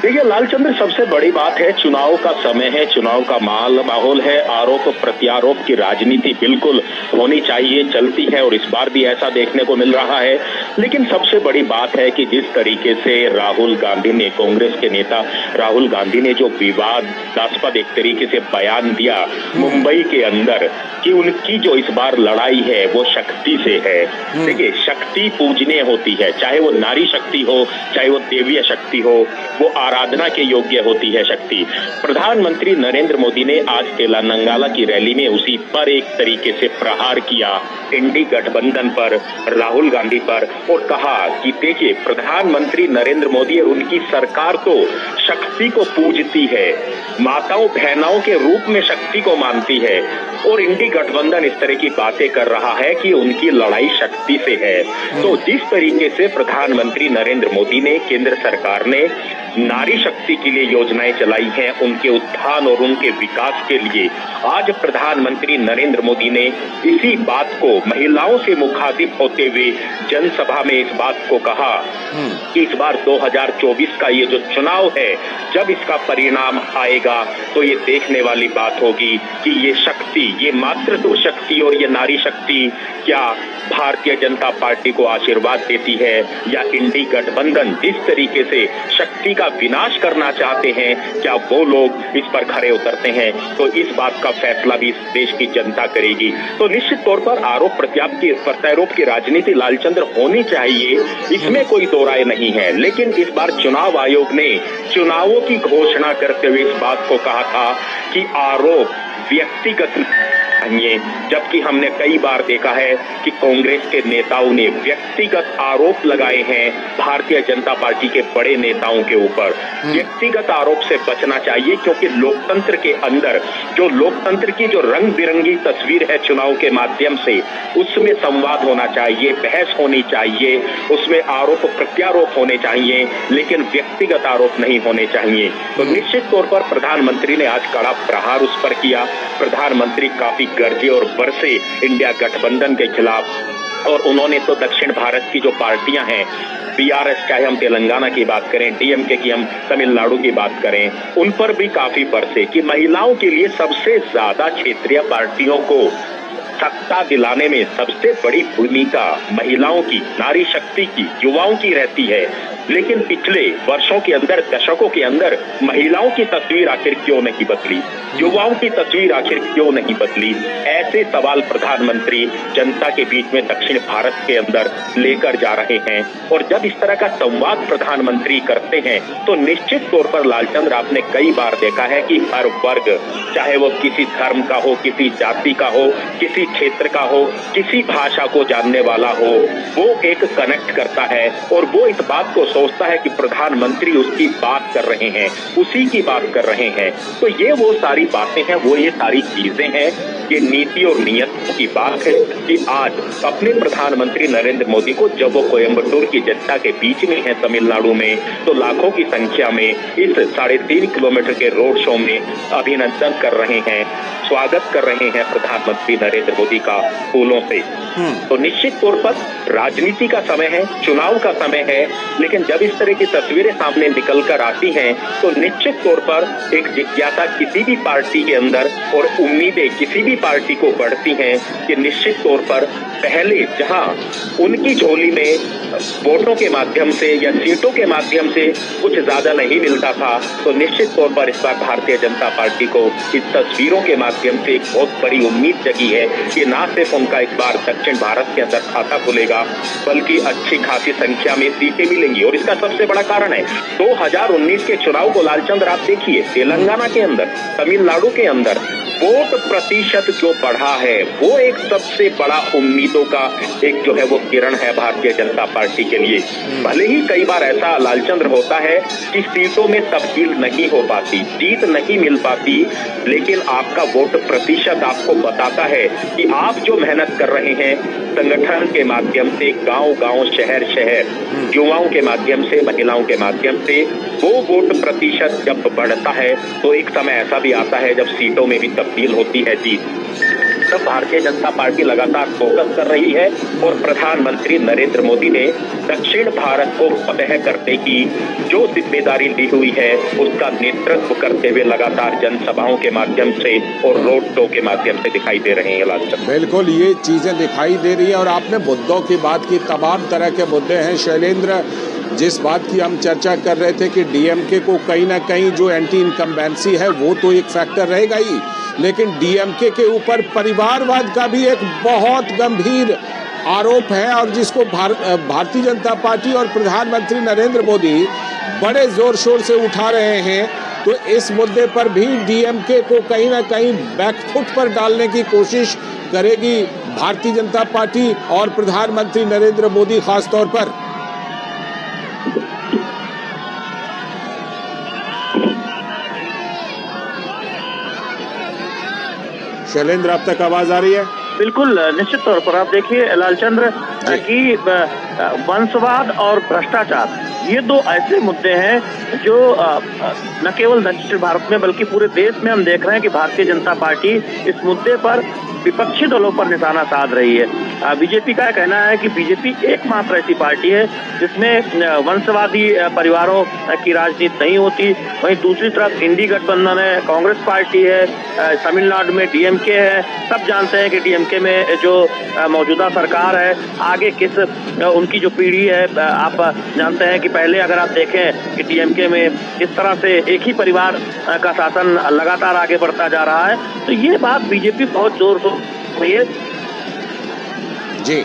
देखिए लालचंद्र, सबसे बड़ी बात है चुनाव का समय है, चुनाव का माहौल है, आरोप प्रत्यारोप की राजनीति बिल्कुल होनी चाहिए, चलती है और इस बार भी ऐसा देखने को मिल रहा है। लेकिन सबसे बड़ी बात है कि जिस तरीके से राहुल गांधी ने, कांग्रेस के नेता राहुल गांधी ने जो विवादास्पद एक तरीके से बयान दिया मुंबई के अंदर कि उनकी जो इस बार लड़ाई है वो शक्ति से है। देखिए शक्ति पूजनीय होती है, चाहे वो नारी शक्ति हो, चाहे वो देवीय शक्ति हो, वो आराधना के योग्य होती है शक्ति। प्रधानमंत्री नरेंद्र मोदी ने आज तेलंगाना की रैली में उसी पर एक तरीके से प्रहार किया, इंडी गठबंधन पर, राहुल गांधी पर, और कहा कि देखिए प्रधानमंत्री नरेंद्र मोदी और उनकी सरकार तो शक्ति को पूजती है, माताओं बहनाओं के रूप में शक्ति को मानती है, और इंडी गठबंधन इस तरह की बातें कर रहा है कि उनकी लड़ाई शक्ति से है। तो जिस तरीके से प्रधानमंत्री नरेंद्र मोदी ने, केंद्र सरकार ने नारी शक्ति के लिए योजनाएं चलाई हैं, उनके उत्थान और उनके विकास के लिए, आज प्रधानमंत्री नरेंद्र मोदी ने इसी बात को महिलाओं से मुखातिब होते हुए जनसभा में इस बात को कहा कि इस बार 2024 का ये जो चुनाव है, जब इसका परिणाम आएगा तो ये देखने वाली बात होगी कि ये शक्ति, ये मातृत्व शक्ति और ये नारी शक्ति क्या भारतीय जनता पार्टी को आशीर्वाद देती है, या इंडी गठबंधन जिस तरीके से शक्ति का विनाश करना चाहते हैं, क्या वो लोग इस पर खरे उतरते हैं। तो इस बात का फैसला भी इस देश की जनता करेगी। तो निश्चित तौर पर आरोप प्रत्यारोप की राजनीति लालचंद्र होनी चाहिए, इसमें कोई दो राय नहीं है। लेकिन इस बार चुनाव आयोग ने चुनावों की घोषणा करते हुए इस बात को कहा था कि आरोप व्यक्तिगत चाहिए, जबकि हमने कई बार देखा है कि कांग्रेस के नेताओं ने व्यक्तिगत आरोप लगाए हैं भारतीय जनता पार्टी के बड़े नेताओं के ऊपर। व्यक्तिगत आरोप से बचना चाहिए, क्योंकि लोकतंत्र के अंदर जो लोकतंत्र की जो रंग बिरंगी तस्वीर है चुनाव के माध्यम से, उसमें संवाद होना चाहिए, बहस होनी चाहिए, उसमें आरोप प्रत्यारोप होने चाहिए, लेकिन व्यक्तिगत आरोप नहीं होने चाहिए। तो निश्चित तौर पर प्रधानमंत्री ने आज कड़ा प्रहार उस पर किया। प्रधानमंत्री काफी गरजे और बरसे इंडिया गठबंधन के खिलाफ, और उन्होंने तो दक्षिण भारत की जो पार्टियां हैं, बीआरएस, चाहे हम तेलंगाना की बात करें, डीएमके की हम तमिलनाडु की बात करें, उन पर भी काफी बरसे कि महिलाओं के लिए सबसे ज्यादा क्षेत्रीय पार्टियों को सत्ता दिलाने में सबसे बड़ी भूमिका महिलाओं की, नारी शक्ति की, युवाओं की रहती है। लेकिन पिछले वर्षों के अंदर, दशकों के अंदर महिलाओं की तस्वीर आखिर क्यों नहीं बदली, युवाओं की तस्वीर आखिर क्यों नहीं बदली, ऐसे सवाल प्रधानमंत्री जनता के बीच में दक्षिण भारत के अंदर लेकर जा रहे हैं। और जब इस तरह का संवाद प्रधानमंत्री करते हैं तो निश्चित तौर पर लालचंद्र, आपने कई बार देखा है कि हर वर्ग, चाहे वो किसी धर्म का हो, किसी जाति का हो, किसी क्षेत्र का हो, किसी भाषा को जानने वाला हो, वो एक कनेक्ट करता है और वो इस बात को सोचता है कि प्रधानमंत्री उसकी बात कर रहे हैं, उसी की बात कर रहे हैं। तो ये वो सारी बातें हैं, वो ये सारी चीजें हैं, ये नीति और नियत की बात है कि आज अपने प्रधानमंत्री नरेंद्र मोदी को जब वो कोयम्बटूर की जनता के बीच में है तमिलनाडु में, तो लाखों की संख्या में इस 3.5 किलोमीटर के रोड शो में अभिनंदन कर रहे हैं, स्वागत कर रहे हैं प्रधानमंत्री नरेंद्र मोदी का फूलों से। तो निश्चित तौर पर राजनीति का समय है, चुनाव का समय है, लेकिन जब इस तरह की तस्वीरें सामने निकल कर आती हैं तो निश्चित तौर पर एक जिज्ञासा किसी भी पार्टी के अंदर और उम्मीदें किसी भी पार्टी को बढ़ती हैं कि निश्चित तौर पर पहले जहां उनकी झोली में वोटों के माध्यम से या सीटों के माध्यम से कुछ ज्यादा नहीं मिलता था, तो निश्चित तौर पर इस बार भारतीय जनता पार्टी को इस तस्वीरों के माध्यम से एक बहुत बड़ी उम्मीद जगी है कि ना सिर्फ उनका इस बार दक्षिण भारत के अंदर खाता खुलेगा, बल्कि अच्छी खासी संख्या में सीटें मिलेंगी। और इसका सबसे बड़ा कारण है 2019 के चुनाव को लालचंद्र आप देखिए, तेलंगाना के अंदर, तमिलनाडु के अंदर वोट प्रतिशत जो बढ़ा है, वो एक सबसे बड़ा उम्मीदों का एक जो है वो किरण है भारतीय जनता पार्टी के लिए। भले ही कई बार ऐसा लालचंद्र होता है कि सीटों में तब्दील नहीं हो पाती, जीत नहीं मिल पाती, लेकिन आपका वोट प्रतिशत आपको बताता है कि आप जो मेहनत कर रहे हैं संगठन के माध्यम से, गांव-गांव, शहर-शहर, युवाओं के माध्यम से, महिलाओं के माध्यम से, वो वोट प्रतिशत जब बढ़ता है तो एक समय ऐसा भी आता है जब सीटों में भी तब्दील होती है जीत। तरफ भारतीय जनता पार्टी लगातार फोकस कर रही है और प्रधानमंत्री नरेंद्र मोदी ने दक्षिण भारत को फतह करने की जो जिम्मेदारी ली हुई है उसका नेतृत्व करते हुए लगातार जनसभाओं के माध्यम से और रोड शो के माध्यम से दिखाई दे रहे हैं। लालचंद, बिल्कुल ये चीजें दिखाई दे रही है। और आपने मुद्दों की बात की, तमाम तरह के मुद्दे हैं शैलेंद्र। जिस बात की हम चर्चा कर रहे थे कि डीएमके को कहीं ना कहीं जो एंटी इनकम्बेंसी है वो तो एक फैक्टर रहेगा ही, लेकिन डीएमके के ऊपर परिवारवाद का भी एक बहुत गंभीर आरोप है और जिसको भारतीय जनता पार्टी और प्रधानमंत्री नरेंद्र मोदी बड़े जोर शोर से उठा रहे हैं। तो इस मुद्दे पर भी डीएमके को कहीं ना कहीं बैकफुट पर डालने की कोशिश करेगी भारतीय जनता पार्टी और प्रधानमंत्री नरेंद्र मोदी खास तौर पर। शैलेंद्र, अब तक आवाज आ रही है? बिल्कुल, निश्चित तौर पर आप देखिए लालचंद्र कि वंशवाद और भ्रष्टाचार ये दो ऐसे मुद्दे हैं जो न केवल दक्षिण भारत में बल्कि पूरे देश में हम देख रहे हैं कि भारतीय जनता पार्टी इस मुद्दे पर विपक्षी दलों पर निशाना साध रही है। बीजेपी का कहना है कि बीजेपी एकमात्र ऐसी पार्टी है जिसमें वंशवादी परिवारों की राजनीति नहीं होती। वहीं दूसरी तरफ इंडी गठबंधन है, कांग्रेस पार्टी है, तमिलनाडु में डीएमके है। सब जानते हैं कि डीएमके में जो मौजूदा सरकार है आगे किस उनकी जो पीढ़ी है, आप जानते हैं कि पहले अगर आप देखें कि डीएमके में किस तरह से एक ही परिवार का शासन लगातार आगे बढ़ता जा रहा है, तो ये बात बीजेपी बहुत जोर शोर जी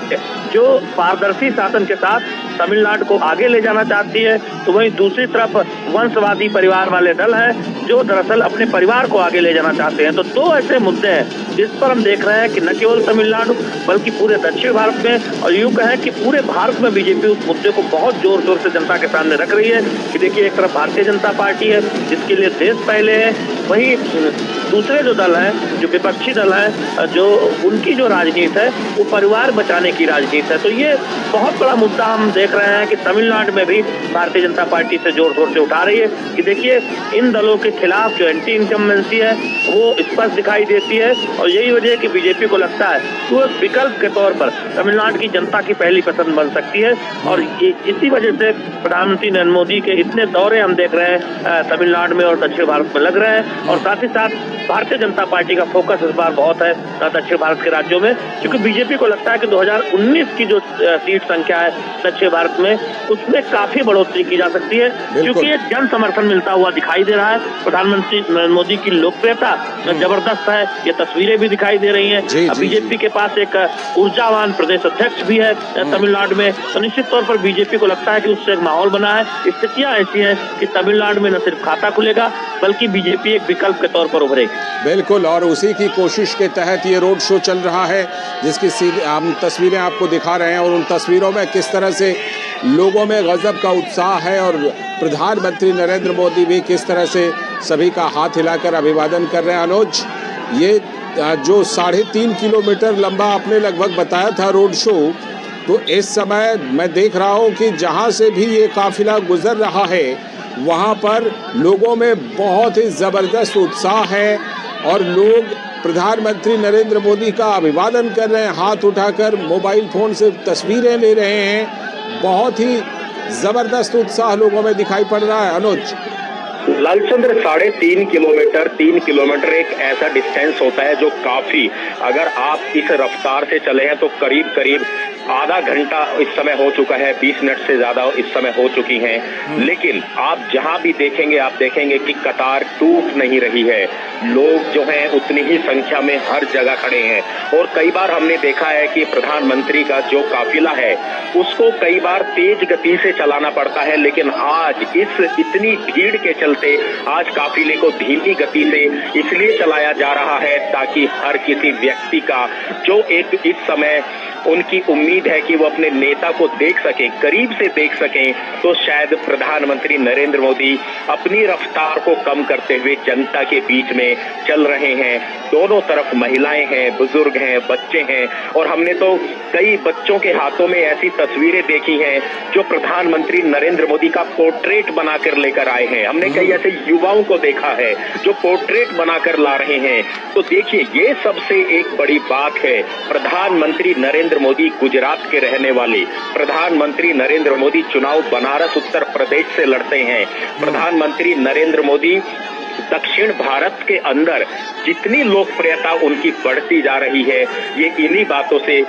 जो पारदर्शी शासन के साथ तमिलनाडु को आगे ले जाना चाहती है। तो वहीं दूसरी तरफ वंशवादी परिवार वाले दल हैं जो दरअसल अपने परिवार को आगे ले जाना चाहते हैं। तो दो ऐसे मुद्दे हैं जिस पर हम देख रहे हैं कि न केवल तमिलनाडु बल्कि पूरे दक्षिण भारत में और यूं कहें कि पूरे भारत में बीजेपी उस मुद्दे को बहुत जोर शोर से जनता के सामने रख रही है कि देखिए एक तरफ भारतीय जनता पार्टी है जिसके लिए देश पहले है, वहीं दूसरे जो दल है, जो विपक्षी दल है, जो उनकी जो राजनीति है वो परिवार बचाने की राजनीति है। तो ये बहुत बड़ा मुद्दा हम देख रहे हैं कि तमिलनाडु में भी भारतीय जनता पार्टी से जोर शोर से उठा रही है कि देखिए इन दलों के खिलाफ जो एंटी इनकम्बेंसी है वो स्पष्ट दिखाई देती है। और यही वजह है कि बीजेपी को लगता है कि वो विकल्प के तौर पर तमिलनाडु की जनता की पहली पसंद बन सकती है। और इसी वजह से प्रधानमंत्री नरेंद्र मोदी के इतने दौरे हम देख रहे हैं तमिलनाडु में और दक्षिण भारत में लग रहे हैं। और साथ ही साथ भारतीय जनता पार्टी का फोकस इस बार बहुत है दक्षिण भारत के राज्यों में, क्योंकि बीजेपी को लगता है कि 2019 की जो सीट संख्या है दक्षिण भारत में उसमें काफी बढ़ोतरी की जा सकती है, क्योंकि ये जन समर्थन मिलता हुआ दिखाई दे रहा है। प्रधानमंत्री नरेंद्र मोदी की लोकप्रियता जबरदस्त है, ये तस्वीरें भी दिखाई दे रही हैं। बीजेपी के पास एक ऊर्जावान प्रदेश अध्यक्ष भी है तमिलनाडु में, तो निश्चित तौर पर बीजेपी को लगता है कि उससे एक माहौल बना है। स्थितियां ऐसी हैं कि तमिलनाडु में न सिर्फ खाता खुलेगा बल्कि बीजेपी एक विकल्प के तौर पर उभरेगी। बिल्कुल, और उसी की कोशिश के तहत ये रोड शो चल रहा है जिसकी हम तस्वीरें आपको दिखा रहे हैं और उन तस्वीरों में किस तरह से लोगों में गजब का उत्साह है और प्रधानमंत्री नरेंद्र मोदी भी किस तरह से सभी का हाथ हिलाकर अभिवादन कर रहे हैं। अनुज, ये जो 3.5 किलोमीटर लंबा आपने लगभग बताया था रोड शो, तो इस समय मैं देख रहा हूँ कि जहाँ से भी ये काफिला गुजर रहा है वहाँ पर लोगों में बहुत ही ज़बरदस्त उत्साह है और लोग प्रधानमंत्री नरेंद्र मोदी का अभिवादन कर रहे हैं, हाथ उठाकर मोबाइल फ़ोन से तस्वीरें ले रहे हैं। बहुत ही ज़बरदस्त उत्साह लोगों में दिखाई पड़ रहा है। अनुज, लालचंद्र, 3.5 किलोमीटर एक ऐसा डिस्टेंस होता है जो काफी, अगर आप इस रफ्तार से चले हैं तो करीब करीब आधा घंटा इस समय हो चुका है, 20 मिनट से ज्यादा इस समय हो चुकी हैं। लेकिन आप जहां भी देखेंगे आप देखेंगे कि कतार टूट नहीं रही है। लोग जो हैं उतनी ही संख्या में हर जगह खड़े हैं और कई बार हमने देखा है कि प्रधानमंत्री का जो काफिला है उसको कई बार तेज गति से चलाना पड़ता है, लेकिन आज इस इतनी भीड़ के चलते आज काफिले को धीमी गति से इसलिए चलाया जा रहा है ताकि हर किसी व्यक्ति का जो एक इस समय उनकी उम्मीद उम्मीद है कि वो अपने नेता को देख सके, करीब से देख सकें, तो शायद प्रधानमंत्री नरेंद्र मोदी अपनी रफ्तार को कम करते हुए जनता के बीच में चल रहे हैं। दोनों तरफ महिलाएं हैं, बुजुर्ग हैं, बच्चे हैं, और हमने तो कई बच्चों के हाथों में ऐसी तस्वीरें देखी हैं जो प्रधानमंत्री नरेंद्र मोदी का पोर्ट्रेट बनाकर लेकर आए हैं। हमने कई ऐसे युवाओं को देखा है जो पोर्ट्रेट बनाकर ला रहे हैं। तो देखिए, ये सबसे एक बड़ी बात है। प्रधानमंत्री नरेंद्र मोदी गुजरात के रहने वाले, प्रधानमंत्री नरेंद्र मोदी चुनाव बनारस उत्तर प्रदेश से लड़ते हैं। प्रधानमंत्री नरेंद्र मोदी दक्षिण भारत के अंदर जितनी लोकप्रियता उनकी बढ़ती जा रही है, ये इन्हीं बातों से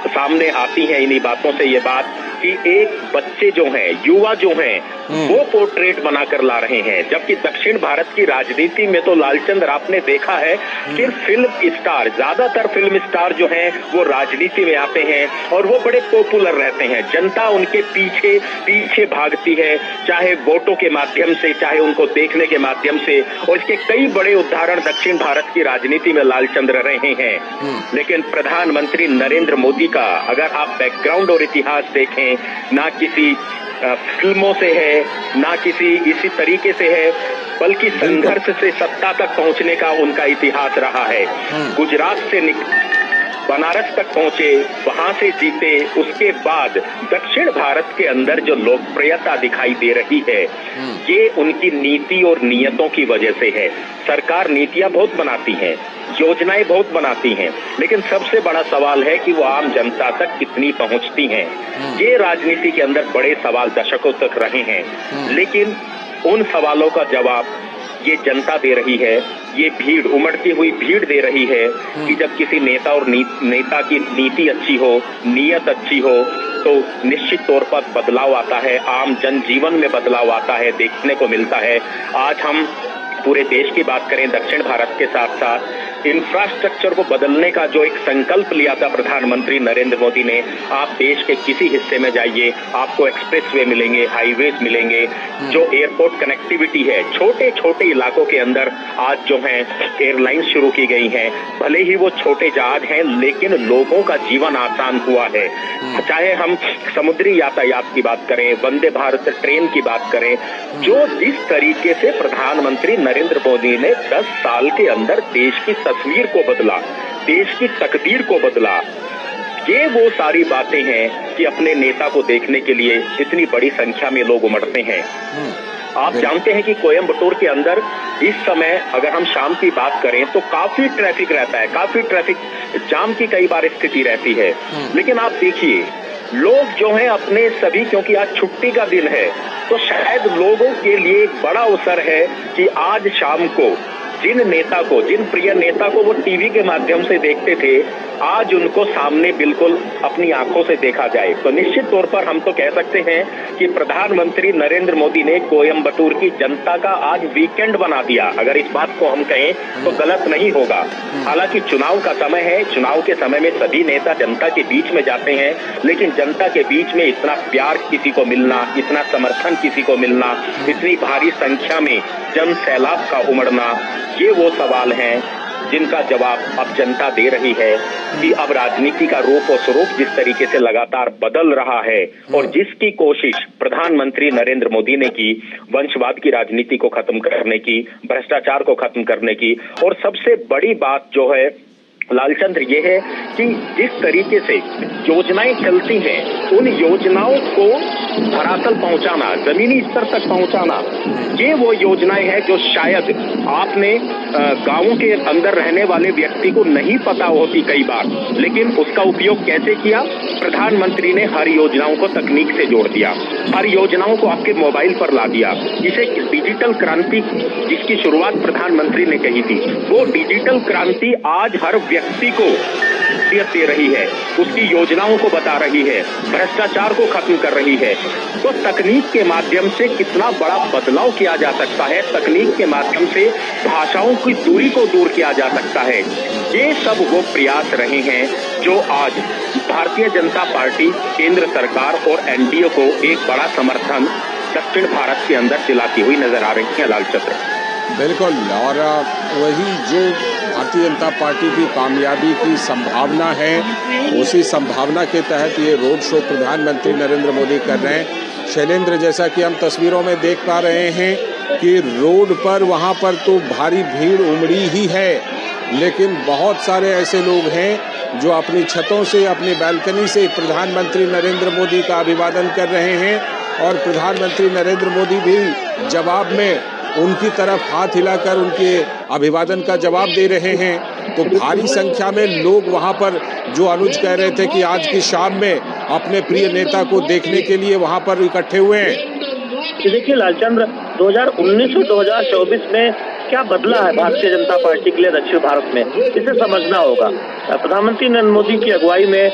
सामने आती है। इन्हीं बातों से ये बात कि एक बच्चे जो हैं, युवा जो हैं, वो पोर्ट्रेट बनाकर ला रहे हैं। जबकि दक्षिण भारत की राजनीति में तो लालचंद्र आपने देखा है कि फिल्म स्टार, ज्यादातर फिल्म स्टार जो हैं वो राजनीति में आते हैं और वो बड़े पॉपुलर रहते हैं। जनता उनके पीछे पीछे भागती है, चाहे वोटों के माध्यम से, चाहे उनको देखने के माध्यम से। और इसके कई बड़े उदाहरण दक्षिण भारत की राजनीति में लालचंद्र रहे हैं। लेकिन प्रधानमंत्री नरेंद्र मोदी का अगर आप बैकग्राउंड और इतिहास देखें, ना किसी फिल्मों से है, ना किसी इसी तरीके से है, बल्कि संघर्ष से सत्ता तक पहुंचने का उनका इतिहास रहा है। गुजरात से बनारस तक पहुंचे, वहां से जीते, उसके बाद दक्षिण भारत के अंदर जो लोकप्रियता दिखाई दे रही है, ये उनकी नीति और नियतों की वजह से है। सरकार नीतियां बहुत बनाती है, योजनाएं बहुत बनाती हैं, लेकिन सबसे बड़ा सवाल है कि वो आम जनता तक कितनी पहुंचती हैं। ये राजनीति के अंदर बड़े सवाल दशकों तक रहे हैं, लेकिन उन सवालों का जवाब ये जनता दे रही है। ये भीड़, उमड़ती हुई भीड़ दे रही है कि जब किसी नेता और नेता की नीति अच्छी हो, नियत अच्छी हो, तो निश्चित तौर पर बदलाव आता है, आम जनजीवन में बदलाव आता है, देखने को मिलता है। आज हम पूरे देश की बात करें, दक्षिण भारत के साथ साथ इंफ्रास्ट्रक्चर को बदलने का जो एक संकल्प लिया था प्रधानमंत्री नरेंद्र मोदी ने, आप देश के किसी हिस्से में जाइए, आपको एक्सप्रेसवे मिलेंगे, हाईवेज मिलेंगे, जो एयरपोर्ट कनेक्टिविटी है, छोटे छोटे इलाकों के अंदर आज जो है एयरलाइंस शुरू की गई हैं। भले ही वो छोटे जहाज हैं, लेकिन लोगों का जीवन आसान हुआ है। चाहे हम समुद्री यातायात की बात करें, वंदे भारत ट्रेन की बात करें, जो जिस तरीके से प्रधानमंत्री नरेंद्र मोदी ने 10 साल के अंदर देश की तस्वीर को बदला, देश की तकदीर को बदला, ये वो सारी बातें हैं कि अपने नेता को देखने के लिए इतनी बड़ी संख्या में लोग उमड़ते हैं। आप जानते हैं कि कोयम्बटूर के अंदर इस समय अगर हम शाम की बात करें तो काफी ट्रैफिक रहता है, काफी ट्रैफिक जाम की कई बार स्थिति रहती है। लेकिन आप देखिए, लोग जो हैं अपने सभी, क्योंकि आज छुट्टी का दिन है, तो शायद लोगों के लिए एक बड़ा अवसर है कि आज शाम को जिन नेता को, जिन प्रिय नेता को वो टीवी के माध्यम से देखते थे, आज उनको सामने बिल्कुल अपनी आंखों से देखा जाए। तो निश्चित तौर पर हम तो कह सकते हैं कि प्रधानमंत्री नरेंद्र मोदी ने कोयम्बटूर की जनता का आज वीकेंड बना दिया। अगर इस बात को हम कहें तो गलत नहीं होगा। हालांकि चुनाव का समय है, चुनाव के समय में सभी नेता जनता के बीच में जाते हैं, लेकिन जनता के बीच में इतना प्यार किसी को मिलना, इतना समर्थन किसी को मिलना, इतनी भारी संख्या में जन सैलाब का उमड़ना, ये वो सवाल हैं जिनका जवाब अब जनता दे रही है कि अब राजनीति का रूप और स्वरूप जिस तरीके से लगातार बदल रहा है, और जिसकी कोशिश प्रधानमंत्री नरेंद्र मोदी ने की, वंशवाद की राजनीति को खत्म करने की, भ्रष्टाचार को खत्म करने की, और सबसे बड़ी बात जो है लालचंद्र ये है कि जिस तरीके से योजनाएं चलती हैं, उन योजनाओं को धरातल पहुंचाना, जमीनी स्तर तक पहुंचाना, ये वो योजनाएं हैं जो शायद आपने गांवों के अंदर रहने वाले व्यक्ति को नहीं पता होती कई बार, लेकिन उसका उपयोग कैसे किया, प्रधानमंत्री ने हर योजनाओं को तकनीक से जोड़ दिया, हर योजनाओं को आपके मोबाइल पर ला दिया। इसे डिजिटल क्रांति जिसकी शुरुआत प्रधानमंत्री ने कही थी, वो डिजिटल क्रांति आज हर व्यक्ति को दे रही है, उसकी योजनाओं को बता रही है, भ्रष्टाचार को खत्म कर रही है। तो तकनीक के माध्यम से कितना बड़ा बदलाव किया जा सकता है, तकनीक के माध्यम से भाषाओं की दूरी को दूर किया जा सकता है। ये सब वो प्रयास रहे हैं जो आज भारतीय जनता पार्टी, केंद्र सरकार और एनडीए को एक बड़ा समर्थन दक्षिण भारत के अंदर दिलाती हुई नजर आ रही है। लालचंद्र बिल्कुल, और वही जो भारतीय जनता पार्टी की कामयाबी की संभावना है, उसी संभावना के तहत ये रोड शो प्रधानमंत्री नरेंद्र मोदी कर रहे हैं। शैलेंद्र, जैसा कि हम तस्वीरों में देख पा रहे हैं कि रोड पर वहाँ पर तो भारी भीड़ उमड़ी ही है, लेकिन बहुत सारे ऐसे लोग हैं जो अपनी छतों से, अपनी बालकनी से प्रधानमंत्री नरेंद्र मोदी का अभिवादन कर रहे हैं और प्रधानमंत्री नरेंद्र मोदी भी जवाब में उनकी तरफ हाथ हिलाकर उनके अभिवादन का जवाब दे रहे हैं। तो भारी संख्या में लोग वहां पर, जो अनुज कह रहे थे कि आज की शाम में अपने प्रिय नेता को देखने के लिए वहां पर इकट्ठे हुए हैं। देखिए लालचंद्र, 2019 और 2024 में क्या बदला है भारतीय जनता पार्टी के लिए दक्षिण भारत में, इसे समझना होगा। प्रधानमंत्री नरेंद्र मोदी की अगुवाई में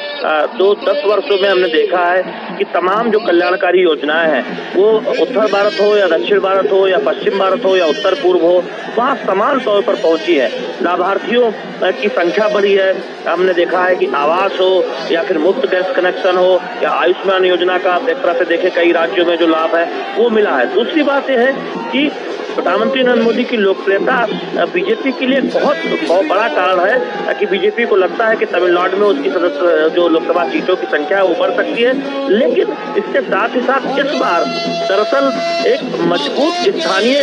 10 वर्षों में हमने देखा है कि तमाम जो कल्याणकारी योजनाएं हैं, वो उत्तर भारत हो या दक्षिण भारत हो या पश्चिम भारत हो या उत्तर पूर्व हो, वहाँ समान तौर पर पहुंची है। लाभार्थियों की संख्या बढ़ी है। हमने देखा है कि आवास हो या फिर मुफ्त गैस कनेक्शन हो या आयुष्मान योजना का एक तरह से देखे कई राज्यों में जो लाभ है वो मिला है। दूसरी बात यह है कि प्रधानमंत्री नरेंद्र मोदी की लोकप्रियता बीजेपी के लिए बहुत बड़ा कारण है कि बीजेपी को लगता है कि तमिलनाडु में उसकी सदस्य जो लोकसभा सीटों की संख्या है वो बढ़ सकती है। लेकिन इसके साथ ही साथ इस बार दरअसल एक मजबूत स्थानीय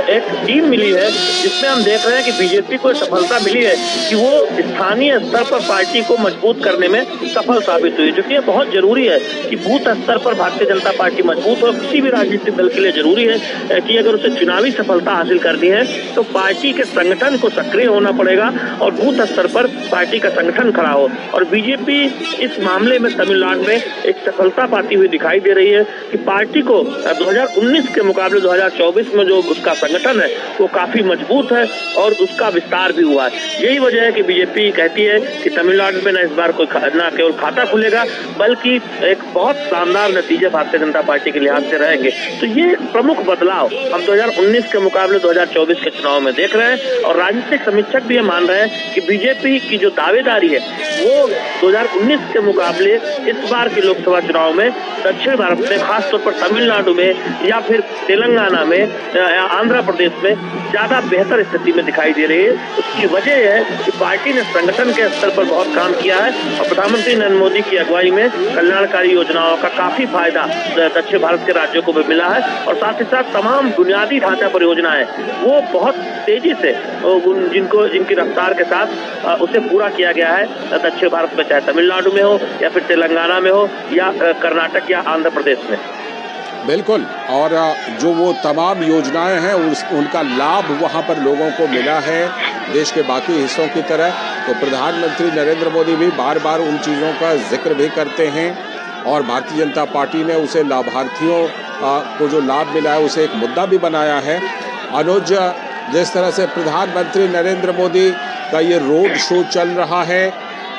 एक टीम मिली है, जिसमें हम देख रहे हैं कि बीजेपी को सफलता मिली है कि वो स्थानीय स्तर पर पार्टी को मजबूत करने में सफल साबित हुई, जो कि बहुत जरूरी है कि बूथ स्तर पर भारतीय जनता पार्टी मजबूत हो। किसी भी राजनीतिक दल के लिए जरूरी है कि अगर उसे चुनावी सफलता हासिल करनी है तो पार्टी के संगठन को सक्रिय होना पड़ेगा और बूथ स्तर पर पार्टी का संगठन खड़ा हो। और बीजेपी इस मामले में तमिलनाडु में एक सफलता पाती हुई दिखाई दे रही है कि पार्टी को 2019 के मुकाबले 2024 में जो उसका संगठन है वो काफी मजबूत है और उसका विस्तार भी हुआ है। यही वजह है कि बीजेपी कहती है कि तमिलनाडु में न इस बार कोई न केवल खाता खुलेगा बल्कि एक बहुत शानदार नतीजे भारतीय जनता पार्टी के लिहाज से रहेंगे। तो ये प्रमुख बदलाव हम 2019 के मुकाबले 2024 के चुनाव में देख रहे हैं और राजनीतिक समीक्षक भी ये मान रहे हैं कि बीजेपी की जो दावेदारी है वो 2019 के मुकाबले इस बार के लोकसभा चुनाव में दक्षिण भारत में, खासतौर पर तमिलनाडु में या फिर तेलंगाना में या आंध्र प्रदेश में ज्यादा बेहतर स्थिति में दिखाई दे रही है। उसकी वजह है कि पार्टी ने संगठन के स्तर पर बहुत काम किया है और प्रधानमंत्री नरेंद्र मोदी की अगुवाई में कल्याणकारी योजनाओं का काफी फायदा दक्षिण भारत के राज्यों को भी मिला है और साथ ही साथ तमाम बुनियादी ढांचा परियोजनाएं वो बहुत तेजी से जिनकी रफ्तार के साथ उसे पूरा किया गया है दक्षिण भारत में, चाहे तमिलनाडु में हो या फिर तेलंगाना में हो या कर्नाटक या आंध्र प्रदेश में। बिल्कुल, और जो वो तमाम योजनाएं हैं उनका लाभ वहाँ पर लोगों को मिला है देश के बाकी हिस्सों की तरह। तो प्रधानमंत्री नरेंद्र मोदी भी बार बार उन चीज़ों का जिक्र भी करते हैं और भारतीय जनता पार्टी ने उसे लाभार्थियों को जो लाभ मिला है उसे एक मुद्दा भी बनाया है। अनुज, जिस तरह से प्रधानमंत्री नरेंद्र मोदी का ये रोड शो चल रहा है,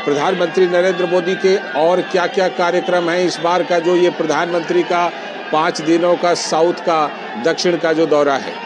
प्रधानमंत्री नरेंद्र मोदी के और क्या क्या कार्यक्रम हैं इस बार का, जो ये प्रधानमंत्री का 5 दिनों का साउथ का, दक्षिण का जो दौरा है?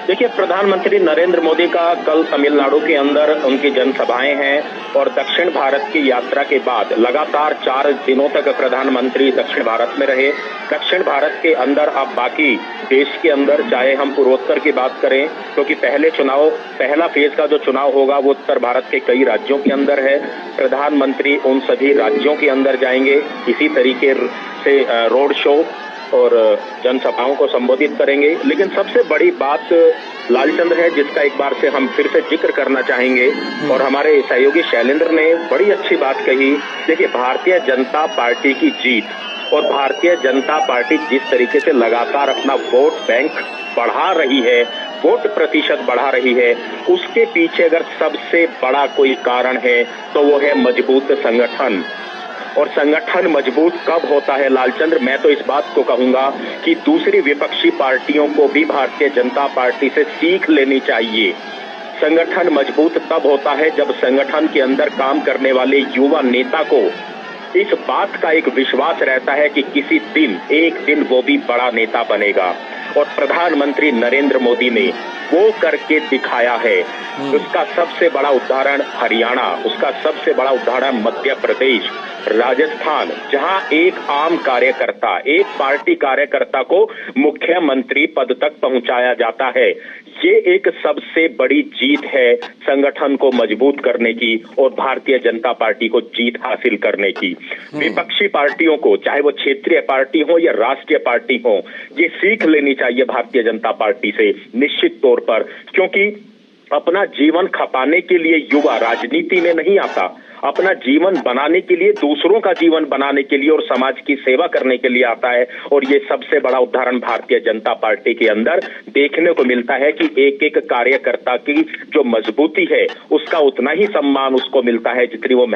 देखिए, प्रधानमंत्री नरेंद्र मोदी का कल तमिलनाडु के अंदर उनकी जनसभाएं हैं और दक्षिण भारत की यात्रा के बाद लगातार 4 दिनों तक प्रधानमंत्री दक्षिण भारत में रहे। दक्षिण भारत के अंदर अब बाकी देश के अंदर, चाहे हम पूर्वोत्तर की बात करें, क्योंकि पहला फेज का जो चुनाव होगा वो उत्तर भारत के कई राज्यों के अंदर है। प्रधानमंत्री उन सभी राज्यों के अंदर जाएंगे, इसी तरीके से रोड शो और जनसभाओं को संबोधित करेंगे। लेकिन सबसे बड़ी बात लालचंद्र है जिसका एक बार से हम फिर से जिक्र करना चाहेंगे और हमारे सहयोगी शैलेंद्र ने बड़ी अच्छी बात कही। देखिए, भारतीय जनता पार्टी की जीत और भारतीय जनता पार्टी जिस तरीके से लगातार अपना वोट बैंक बढ़ा रही है, वोट प्रतिशत बढ़ा रही है, उसके पीछे अगर सबसे बड़ा कोई कारण है तो वो है मजबूत संगठन। और संगठन मजबूत कब होता है लालचंद्र? मैं तो इस बात को कहूंगा कि दूसरी विपक्षी पार्टियों को भी भारतीय जनता पार्टी से सीख लेनी चाहिए। संगठन मजबूत तब होता है जब संगठन के अंदर काम करने वाले युवा नेता को इस बात का एक विश्वास रहता है कि किसी दिन, एक दिन वो भी बड़ा नेता बनेगा। और प्रधानमंत्री नरेंद्र मोदी ने वो करके दिखाया है। उसका सबसे बड़ा उदाहरण हरियाणा, उसका सबसे बड़ा उदाहरण मध्य प्रदेश, राजस्थान, जहां एक आम कार्यकर्ता, एक पार्टी कार्यकर्ता को मुख्यमंत्री पद तक पहुंचाया जाता है। ये एक सबसे बड़ी जीत है संगठन को मजबूत करने की और भारतीय जनता पार्टी को जीत हासिल करने की। विपक्षी पार्टियों को, चाहे वो क्षेत्रीय पार्टी हो या राष्ट्रीय पार्टी हो, ये सीख लेनी चाहिए भारतीय जनता पार्टी से निश्चित तौर पर, क्योंकि अपना जीवन खपाने के लिए युवा राजनीति में नहीं आता, अपना जीवन बनाने के लिए, दूसरों का जीवन बनाने के लिए और समाज की सेवा करने के लिए आता है। और ये सबसे बड़ा उदाहरण भारतीय जनता पार्टी के अंदर देखने को मिलता है कि एक एक कार्यकर्ता की जो मजबूती है उसका उतना ही सम्मान उसको मिलता है जितनी वो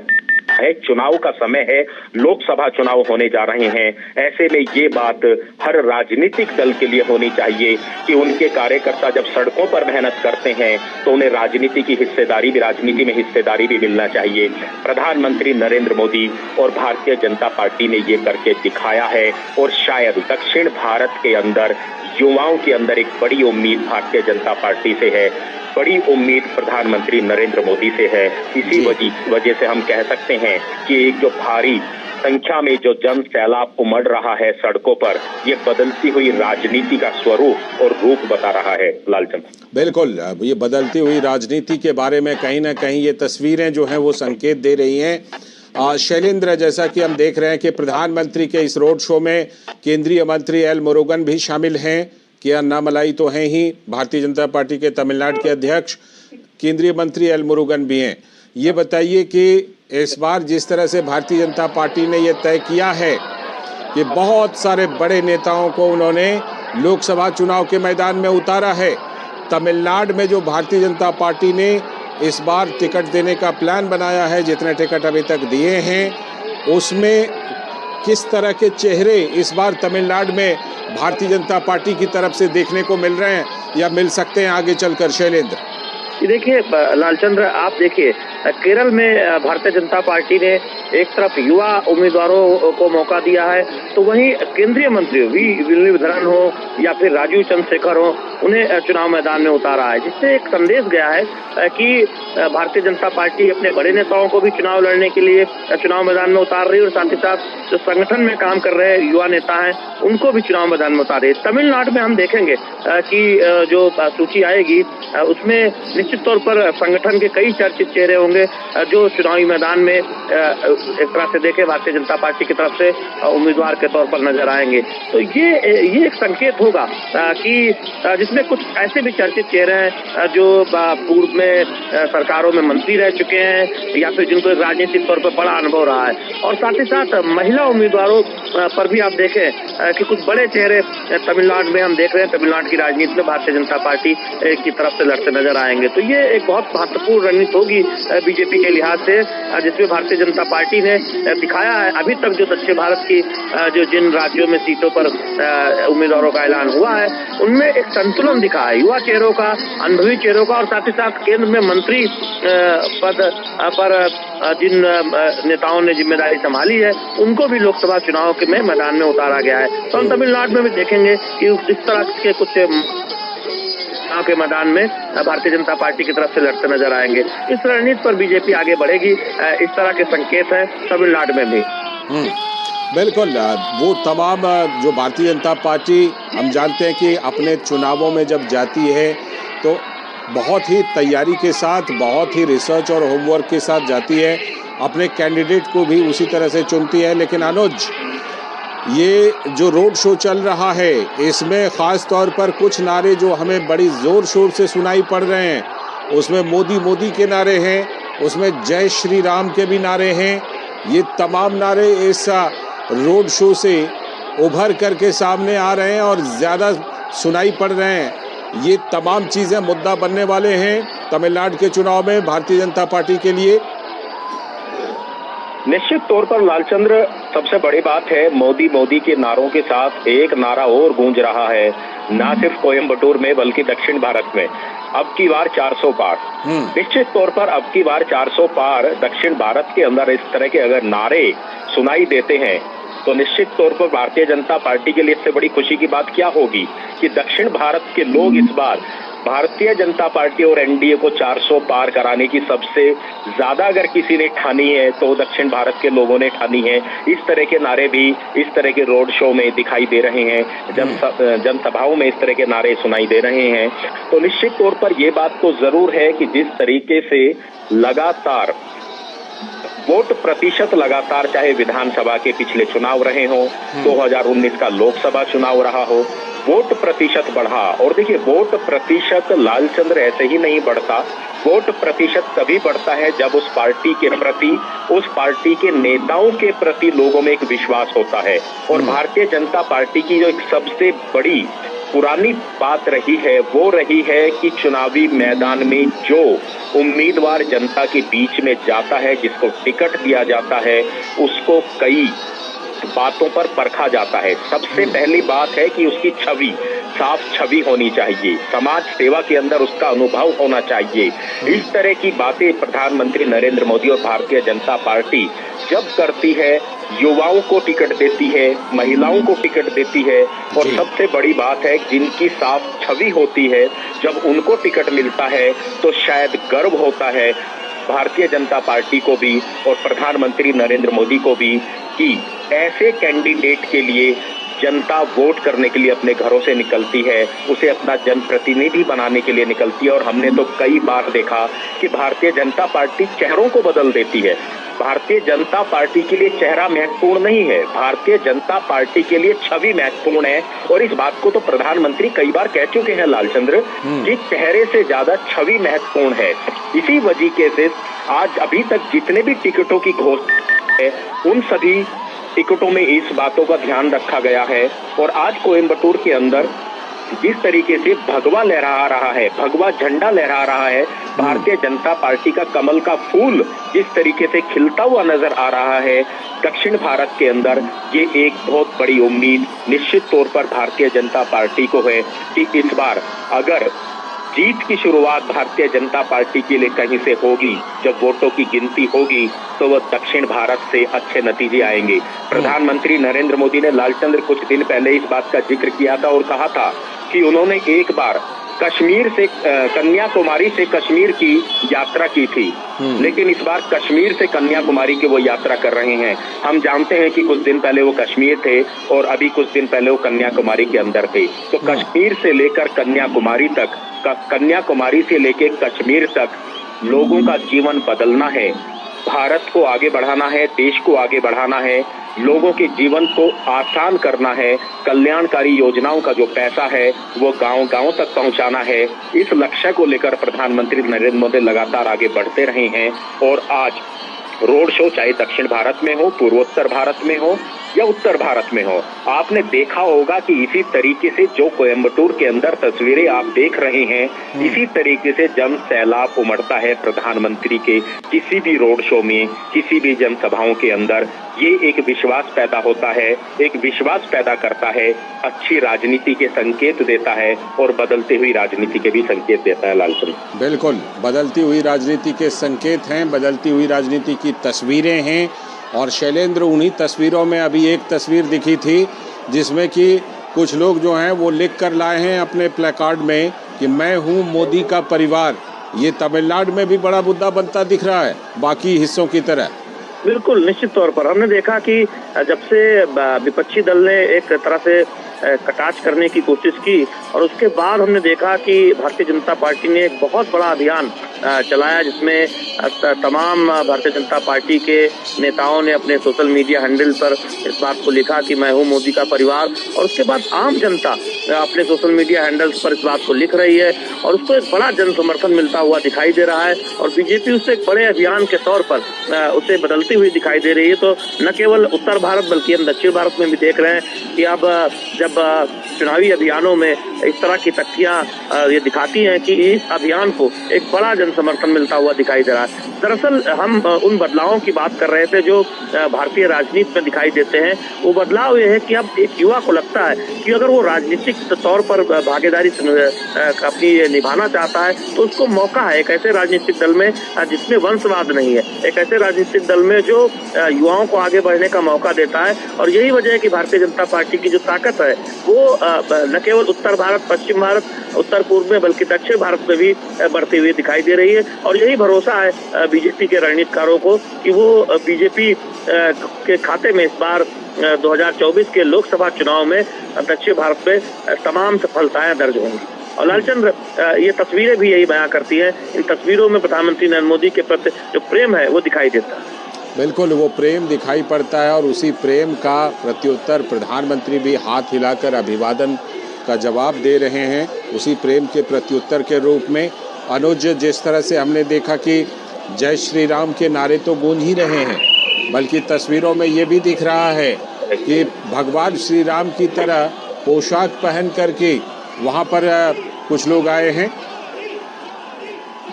है। चुनाव का समय है, लोकसभा चुनाव होने जा रहे हैं, ऐसे में ये बात हर राजनीतिक दल के लिए होनी चाहिए कि उनके कार्यकर्ता जब सड़कों पर मेहनत करते हैं तो उन्हें राजनीति की हिस्सेदारी भी, राजनीति में हिस्सेदारी भी मिलना चाहिए। प्रधानमंत्री नरेंद्र मोदी और भारतीय जनता पार्टी ने ये करके दिखाया है और शायद दक्षिण भारत के अंदर युवाओं के अंदर एक बड़ी उम्मीद भारतीय जनता पार्टी से है, बड़ी उम्मीद प्रधानमंत्री नरेंद्र मोदी से है। इसी वजह से हम कह सकते हैं कि एक जो भारी संख्या में जो जन सैलाब उमड़ रहा है सड़कों पर, ये बदलती हुई राजनीति का स्वरूप और रूप बता रहा है। लालचंद, बिल्कुल, ये बदलती हुई राजनीति के बारे में कहीं ना कहीं ये तस्वीरें जो हैं वो संकेत दे रही हैं। शैलेंद्र, जैसा कि हम देख रहे हैं कि प्रधानमंत्री के इस रोड शो में केंद्रीय मंत्री एल मुरुगन भी शामिल हैं कि अन्नामलाई तो हैं ही, भारतीय जनता पार्टी के तमिलनाडु के अध्यक्ष केंद्रीय मंत्री एल मुरुगन भी हैं। ये बताइए कि इस बार जिस तरह से भारतीय जनता पार्टी ने ये तय किया है कि बहुत सारे बड़े नेताओं को उन्होंने लोकसभा चुनाव के मैदान में उतारा है, तमिलनाडु में जो भारतीय जनता पार्टी ने इस बार टिकट देने का प्लान बनाया है, जितने टिकट अभी तक दिए हैं, उसमें किस तरह के चेहरे इस बार तमिलनाडु में भारतीय जनता पार्टी की तरफ से देखने को मिल रहे हैं या मिल सकते हैं आगे चलकर? शैलेंद्र, देखिए लालचंद्र, आप देखिए केरल में भारतीय जनता पार्टी ने एक तरफ युवा उम्मीदवारों को मौका दिया है, तो वहीं केंद्रीय मंत्री वी मुरलीधरन हो या फिर राजीव चंद्रशेखर हो, उन्हें चुनाव मैदान में उतारा है, जिससे एक संदेश गया है कि भारतीय जनता पार्टी अपने बड़े नेताओं को भी चुनाव लड़ने के लिए चुनाव मैदान में उतार रही है और साथ ही साथ जो संगठन में काम कर रहे युवा नेता हैं उनको भी चुनाव मैदान में उतार रही है। तमिलनाडु में हम देखेंगे कि जो सूची आएगी उसमें निश्चित तौर पर संगठन के कई चर्चित चेहरे होंगे जो चुनावी मैदान में एक तरह से देखे भारतीय जनता पार्टी की तरफ से उम्मीदवार के तौर पर नजर आएंगे। तो ये एक संकेत होगा कि जिसमें कुछ ऐसे भी चर्चित चेहरे हैं जो पूर्व में सरकारों में मंत्री रह चुके हैं या फिर जिनको राजनीतिक तौर पर बड़ा अनुभव रहा है, और साथ ही साथ महिला उम्मीदवारों पर भी आप देखें कि कुछ बड़े चेहरे तमिलनाडु में हम देख रहे हैं, तमिलनाडु की राजनीति में भारतीय जनता पार्टी की तरफ से लड़ते नजर आएंगे। तो ये एक बहुत महत्वपूर्ण रणनीति होगी बीजेपी के लिहाज से, जिसमें भारतीय जनता पार्टी ने दिखाया है अभी तक जो दक्षिण भारत की जो जिन राज्यों में सीटों पर उम्मीदवारों का ऐलान हुआ है उनमें एक संतुलन दिखा है, युवा चेहरों का, अनुभवी चेहरों का, और साथ ही साथ केंद्र में मंत्री पद पर जिन नेताओं ने जिम्मेदारी संभाली है उनको भी लोकसभा चुनाव के में मैदान में उतारा गया है। तो हम तमिलनाडु में भी देखेंगे कि इस तरह के कुछ के मैदान में भारतीय जनता पार्टी की तरफ से लड़ते नजर आएंगे। इस रणनीति पर बीजेपी आगे बढ़ेगी, इस तरह के संकेत हैं तमिलनाडु में भी। बिल्कुल, वो तमाम जो भारतीय जनता पार्टी हम जानते हैं कि अपने चुनावों में जब जाती है तो बहुत ही तैयारी के साथ, बहुत ही रिसर्च और होमवर्क के साथ जाती है, अपने कैंडिडेट को भी उसी तरह से चुनती है। लेकिन अनुज, ये जो रोड शो चल रहा है इसमें ख़ास तौर पर कुछ नारे जो हमें बड़ी ज़ोर शोर से सुनाई पड़ रहे हैं, उसमें मोदी मोदी के नारे हैं, उसमें जय श्री राम के भी नारे हैं। ये तमाम नारे इस रोड शो से उभर करके सामने आ रहे हैं और ज़्यादा सुनाई पड़ रहे हैं। ये तमाम चीज़ें मुद्दा बनने वाले हैं तमिलनाडु के चुनाव में भारतीय जनता पार्टी के लिए। निश्चित तौर पर लालचंद्र, सबसे बड़ी बात है मोदी मोदी के नारों के साथ एक नारा और गूंज रहा है, ना सिर्फ कोयम्बटूर में बल्कि दक्षिण भारत में। अब की बार 400 पार, निश्चित तौर पर अब की बार 400 पार दक्षिण भारत के अंदर इस तरह के अगर नारे सुनाई देते हैं तो निश्चित तौर पर भारतीय जनता पार्टी के लिए इससे बड़ी खुशी की बात क्या होगी कि दक्षिण भारत के लोग इस बार भारतीय जनता पार्टी और एनडीए को 400 पार कराने की सबसे ज्यादा अगर किसी ने ठानी है तो दक्षिण भारत के लोगों ने ठानी है। इस तरह के नारे भी इस तरह के रोड शो में दिखाई दे रहे हैं, जनसभाओं में इस तरह के नारे सुनाई दे रहे हैं। तो निश्चित तौर पर यह बात तो जरूर है कि जिस तरीके से लगातार वोट प्रतिशत लगातार, चाहे विधानसभा के पिछले चुनाव रहे हों, 2019 का लोकसभा चुनाव रहा हो, वोट प्रतिशत बढ़ा। और देखिए, वोट प्रतिशत लालचंद्र ऐसे ही नहीं बढ़ता। वोट प्रतिशत तभी बढ़ता है जब उस पार्टी के प्रति, उस पार्टी के नेताओं के प्रति लोगों में एक विश्वास होता है। और भारतीय जनता पार्टी की जो एक सबसे बड़ी पुरानी बात रही है वो रही है कि चुनावी मैदान में जो उम्मीदवार जनता के बीच में जाता है, जिसको टिकट दिया जाता है, उसको कई बातों पर परखा जाता है। सबसे पहली बात है कि उसकी छवि, साफ छवि होनी चाहिए, समाज सेवा के अंदर उसका अनुभव होना चाहिए। इस तरह की बातें प्रधानमंत्री नरेंद्र मोदी और भारतीय जनता पार्टी जब करती है, युवाओं को टिकट देती है, महिलाओं को टिकट देती है, और सबसे बड़ी बात है जिनकी साफ छवि होती है, जब उनको टिकट मिलता है तो शायद गर्व होता है भारतीय जनता पार्टी को भी और प्रधानमंत्री नरेंद्र मोदी को भी कि ऐसे कैंडिडेट के लिए जनता वोट करने के लिए अपने घरों से निकलती है, उसे अपना जनप्रतिनिधि बनाने के लिए निकलती है। और हमने तो कई बार देखा कि भारतीय जनता पार्टी चेहरों को बदल देती है। भारतीय जनता पार्टी के लिए चेहरा महत्वपूर्ण नहीं है, भारतीय जनता पार्टी के लिए छवि महत्वपूर्ण है। और इस बात को तो प्रधानमंत्री कई बार कह चुके हैं लालचंद्र, कि चेहरे से ज्यादा छवि महत्वपूर्ण है। इसी वजह से आज अभी तक जितने भी टिकटों की घोषणा है, उन सभी टिकटों में इस बातों का ध्यान रखा गया है। और आज कोयम्बटूर के अंदर जिस तरीके से भगवा लहरा रहा है, भगवा झंडा लहरा रहा है, भारतीय जनता पार्टी का कमल का फूल जिस तरीके से खिलता हुआ नजर आ रहा है दक्षिण भारत के अंदर, ये एक बहुत बड़ी उम्मीद निश्चित तौर पर भारतीय जनता पार्टी को है कि इस बार अगर जीत की शुरुआत भारतीय जनता पार्टी के लिए कहीं से होगी, जब वोटों की गिनती होगी, तो वह दक्षिण भारत से अच्छे नतीजे आएंगे। प्रधानमंत्री नरेंद्र मोदी ने लालचंद्र कुछ दिन पहले इस बात का जिक्र किया था और कहा था कि उन्होंने एक बार कश्मीर से, कन्याकुमारी से कश्मीर की यात्रा की थी, लेकिन इस बार कश्मीर से कन्याकुमारी की वो यात्रा कर रहे हैं। हम जानते हैं कि कुछ दिन पहले वो कश्मीर थे और अभी कुछ दिन पहले वो कन्याकुमारी के अंदर थे। तो कश्मीर से लेकर कन्याकुमारी तक, कन्याकुमारी से लेकर कश्मीर तक लोगों का जीवन बदलना है, भारत को आगे बढ़ाना है, देश को आगे बढ़ाना है, लोगों के जीवन को आसान करना है, कल्याणकारी योजनाओं का जो पैसा है वो गांव-गांव तक पहुंचाना है। इस लक्ष्य को लेकर प्रधानमंत्री नरेंद्र मोदी लगातार आगे बढ़ते रहे हैं। और आज रोड शो चाहे दक्षिण भारत में हो, पूर्वोत्तर भारत में हो या उत्तर भारत में हो, आपने देखा होगा कि इसी तरीके से जो कोयम्बटूर के अंदर तस्वीरें आप देख रहे हैं, इसी तरीके से जन सैलाब उमड़ता है प्रधानमंत्री के किसी भी रोड शो में, किसी भी जनसभाओं के अंदर। ये एक विश्वास पैदा होता है, एक विश्वास पैदा करता है, अच्छी राजनीति के संकेत देता है और बदलती हुई राजनीति के भी संकेत देता है। लालचंद, बिल्कुल, बदलती हुई राजनीति के संकेत हैं, बदलती हुई राजनीति की तस्वीरें हैं। और शैलेंद्र, उन्हीं तस्वीरों में अभी एक तस्वीर दिखी थी जिसमें कि कुछ लोग जो हैं वो लिख कर लाए हैं अपने प्लेकार्ड में कि मैं हूं मोदी का परिवार। ये तमिलनाडु में भी बड़ा मुद्दा बनता दिख रहा है बाकी हिस्सों की तरह। बिल्कुल, निश्चित तौर पर हमने देखा कि जब से विपक्षी दल ने एक तरह से कटाक्ष करने की कोशिश की और उसके बाद हमने देखा कि भारतीय जनता पार्टी ने एक बहुत बड़ा अभियान चलाया, जिसमें तमाम भारतीय जनता पार्टी के नेताओं ने अपने सोशल मीडिया हैंडल पर इस बात को लिखा कि मैं हूं मोदी का परिवार। और उसके बाद आम जनता अपने सोशल मीडिया हैंडल्स पर इस बात को लिख रही है और उसको एक बड़ा जन समर्थन मिलता हुआ दिखाई दे रहा है। और बीजेपी उससे एक बड़े अभियान के तौर पर उसे बदलती हुई दिखाई दे रही है। तो न केवल उत्तर भारत बल्कि हम दक्षिण भारत में भी देख रहे हैं कि अब जब चुनावी अभियानों में इस तरह की तथ्यां ये दिखाती हैं कि इस अभियान को एक बड़ा जन समर्थन मिलता हुआ दिखाई दे रहा है। दरअसल हम उन बदलावों की बात कर रहे थे जो भारतीय राजनीति में दिखाई देते हैं। वो बदलाव ये है कि अब एक युवा को लगता है कि अगर वो राजनीतिक तौर पर भागीदारी अपनी निभाना चाहता है तो उसको मौका है एक ऐसे राजनीतिक दल में जिसमें वंशवाद नहीं है, एक ऐसे राजनीतिक दल में जो युवाओं को आगे बढ़ने का मौका देता है। और यही वजह है कि भारतीय जनता पार्टी की जो ताकत है वो न केवल उत्तर भारत, पश्चिम भारत, उत्तर पूर्व में, बल्कि दक्षिण भारत में भी बढ़ती हुई दिखाई दे रही है। और यही भरोसा है बीजेपी के रणनीतिकारों को कि वो बीजेपी के खाते में इस बार 2024 के लोकसभा चुनाव में दक्षिण भारत में तमाम सफलताएं दर्ज होंगी। और लालचंद्र, ये तस्वीरें भी यही बयां करती हैं। इन तस्वीरों में प्रधानमंत्री नरेंद्र मोदी के प्रति जो प्रेम है वो दिखाई देता है। बिल्कुल, वो प्रेम दिखाई पड़ता है और उसी प्रेम का प्रत्युत्तर प्रधानमंत्री भी हाथ हिलाकर अभिवादन का जवाब दे रहे हैं। उसी प्रेम के प्रत्युत्तर के रूप में अनुज, जिस तरह से हमने देखा कि जय श्री राम के नारे तो गूंज ही रहे हैं, बल्कि तस्वीरों में ये भी दिख रहा है कि भगवान श्री राम की तरह पोशाक पहन करके वहाँ पर कुछ लोग आए हैं।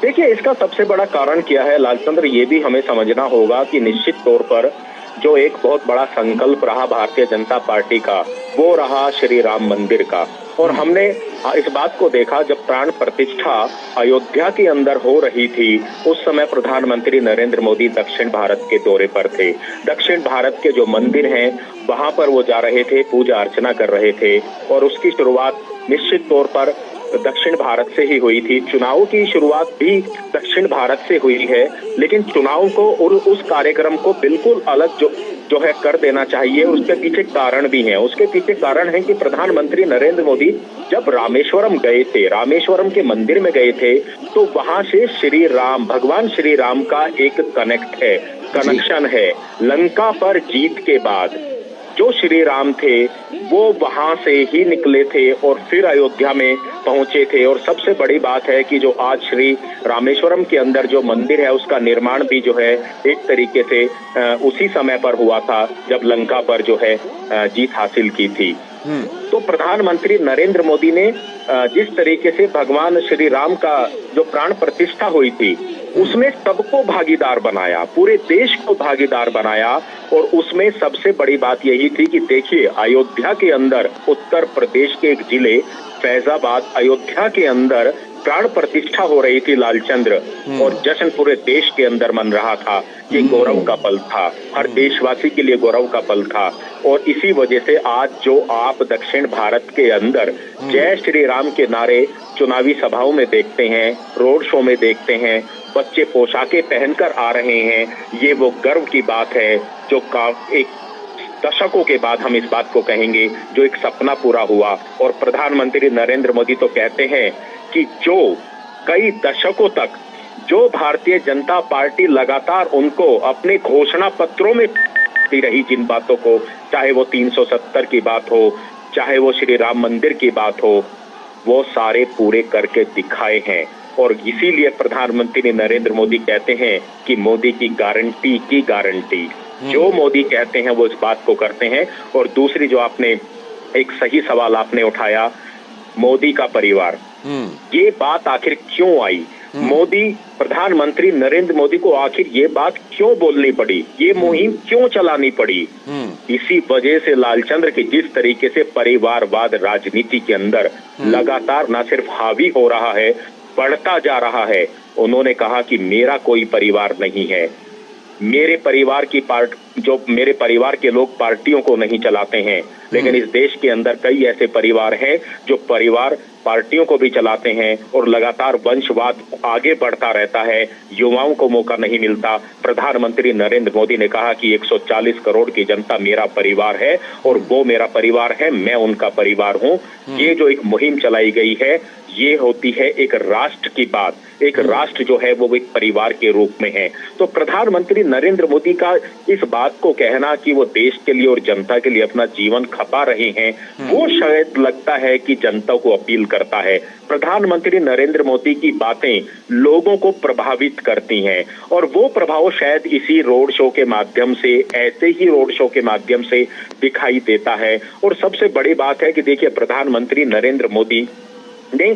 देखिए, इसका सबसे बड़ा कारण क्या है लालचंद्र, ये भी हमें समझना होगा कि निश्चित तौर पर जो एक बहुत बड़ा संकल्प रहा भारतीय जनता पार्टी का, वो रहा श्री राम मंदिर का। और हमने इस बात को देखा जब प्राण प्रतिष्ठा अयोध्या के अंदर हो रही थी, उस समय प्रधानमंत्री नरेंद्र मोदी दक्षिण भारत के दौरे पर थे। दक्षिण भारत के जो मंदिर हैं वहां पर वो जा रहे थे, पूजा अर्चना कर रहे थे। और उसकी शुरुआत निश्चित तौर पर दक्षिण भारत से ही हुई थी। चुनाव की शुरुआत भी दक्षिण भारत से हुई है, लेकिन चुनाव को और उस कार्यक्रम को बिल्कुल अलग जो है कर देना चाहिए। उसके पीछे कारण भी है। उसके पीछे कारण है कि प्रधानमंत्री नरेंद्र मोदी जब रामेश्वरम गए थे, रामेश्वरम के मंदिर में गए थे, तो वहां से श्री राम, भगवान श्री राम का एक कनेक्शन है। लंका पर जीत के बाद जो श्री राम थे वो वहां से ही निकले थे और फिर अयोध्या में पहुंचे थे। और सबसे बड़ी बात है कि जो आज श्री रामेश्वरम के अंदर जो मंदिर है उसका निर्माण भी जो है एक तरीके से उसी समय पर हुआ था जब लंका पर जो है जीत हासिल की थी। तो प्रधानमंत्री नरेंद्र मोदी ने जिस तरीके से भगवान श्री राम का जो प्राण प्रतिष्ठा हुई थी उसमें सबको भागीदार बनाया, पूरे देश को भागीदार बनाया। और उसमें सबसे बड़ी बात यही थी कि देखिए, अयोध्या के अंदर, उत्तर प्रदेश के एक जिले फैजाबाद, अयोध्या के अंदर प्राण प्रतिष्ठा हो रही थी लालचंद्र, और जश्न पूरे देश के अंदर मन रहा था। ये गौरव का पल था, हर देशवासी के लिए गौरव का पल था। और इसी वजह से आज जो आप दक्षिण भारत के अंदर जय श्री राम के नारे चुनावी सभाओं में देखते हैं, रोड शो में देखते हैं, बच्चे पोशाकें पहनकर आ रहे हैं, ये वो गर्व की बात है जो एक दशकों के बाद हम इस बात को कहेंगे, जो एक सपना पूरा हुआ। और प्रधानमंत्री नरेंद्र मोदी तो कहते हैं कि जो कई दशकों तक जो भारतीय जनता पार्टी लगातार उनको अपने घोषणा पत्रों में रही, जिन बातों को, चाहे वो 370 की बात हो, चाहे वो श्री राम मंदिर की बात हो, वो सारे पूरे करके दिखाए हैं। और इसीलिए प्रधानमंत्री नरेंद्र मोदी कहते हैं कि मोदी की गारंटी जो मोदी कहते हैं वो इस बात को करते हैं। और दूसरी जो आपने एक सही सवाल आपने उठाया, मोदी का परिवार, ये बात आखिर क्यों आई? मोदी, प्रधानमंत्री नरेंद्र मोदी को आखिर ये बात क्यों बोलनी पड़ी, ये मुहिम क्यों चलानी पड़ी? इसी वजह से लालचंद्र की जिस तरीके से परिवारवाद राजनीति के अंदर लगातार न सिर्फ हावी हो रहा है, बढ़ता जा रहा है। उन्होंने कहा कि मेरा कोई परिवार नहीं है, मेरे परिवार के लोग पार्टियों को नहीं चलाते हैं, लेकिन इस देश के अंदर कई ऐसे परिवार हैं जो परिवार पार्टियों को भी चलाते हैं और लगातार वंशवाद आगे बढ़ता रहता है, युवाओं को मौका नहीं मिलता। प्रधानमंत्री नरेंद्र मोदी ने कहा कि 140 करोड़ की जनता मेरा परिवार है और वो मेरा परिवार है, मैं उनका परिवार हूं। ये जो एक मुहिम चलाई गई है, ये होती है एक राष्ट्र की बात। एक राष्ट्र जो है वो एक परिवार के रूप में है। तो प्रधानमंत्री नरेंद्र मोदी का इस बात को कहना कि वो देश के लिए और जनता के लिए अपना जीवन खपा रहे हैं, वो शायद लगता है कि जनता को अपील करता है। प्रधानमंत्री नरेंद्र मोदी की बातें लोगों को प्रभावित करती हैं और वो प्रभाव शायद इसी रोड शो के माध्यम से, ऐसे ही रोड शो के माध्यम से दिखाई देता है। और सबसे बड़ी बात है कि देखिए, प्रधानमंत्री नरेंद्र मोदी ने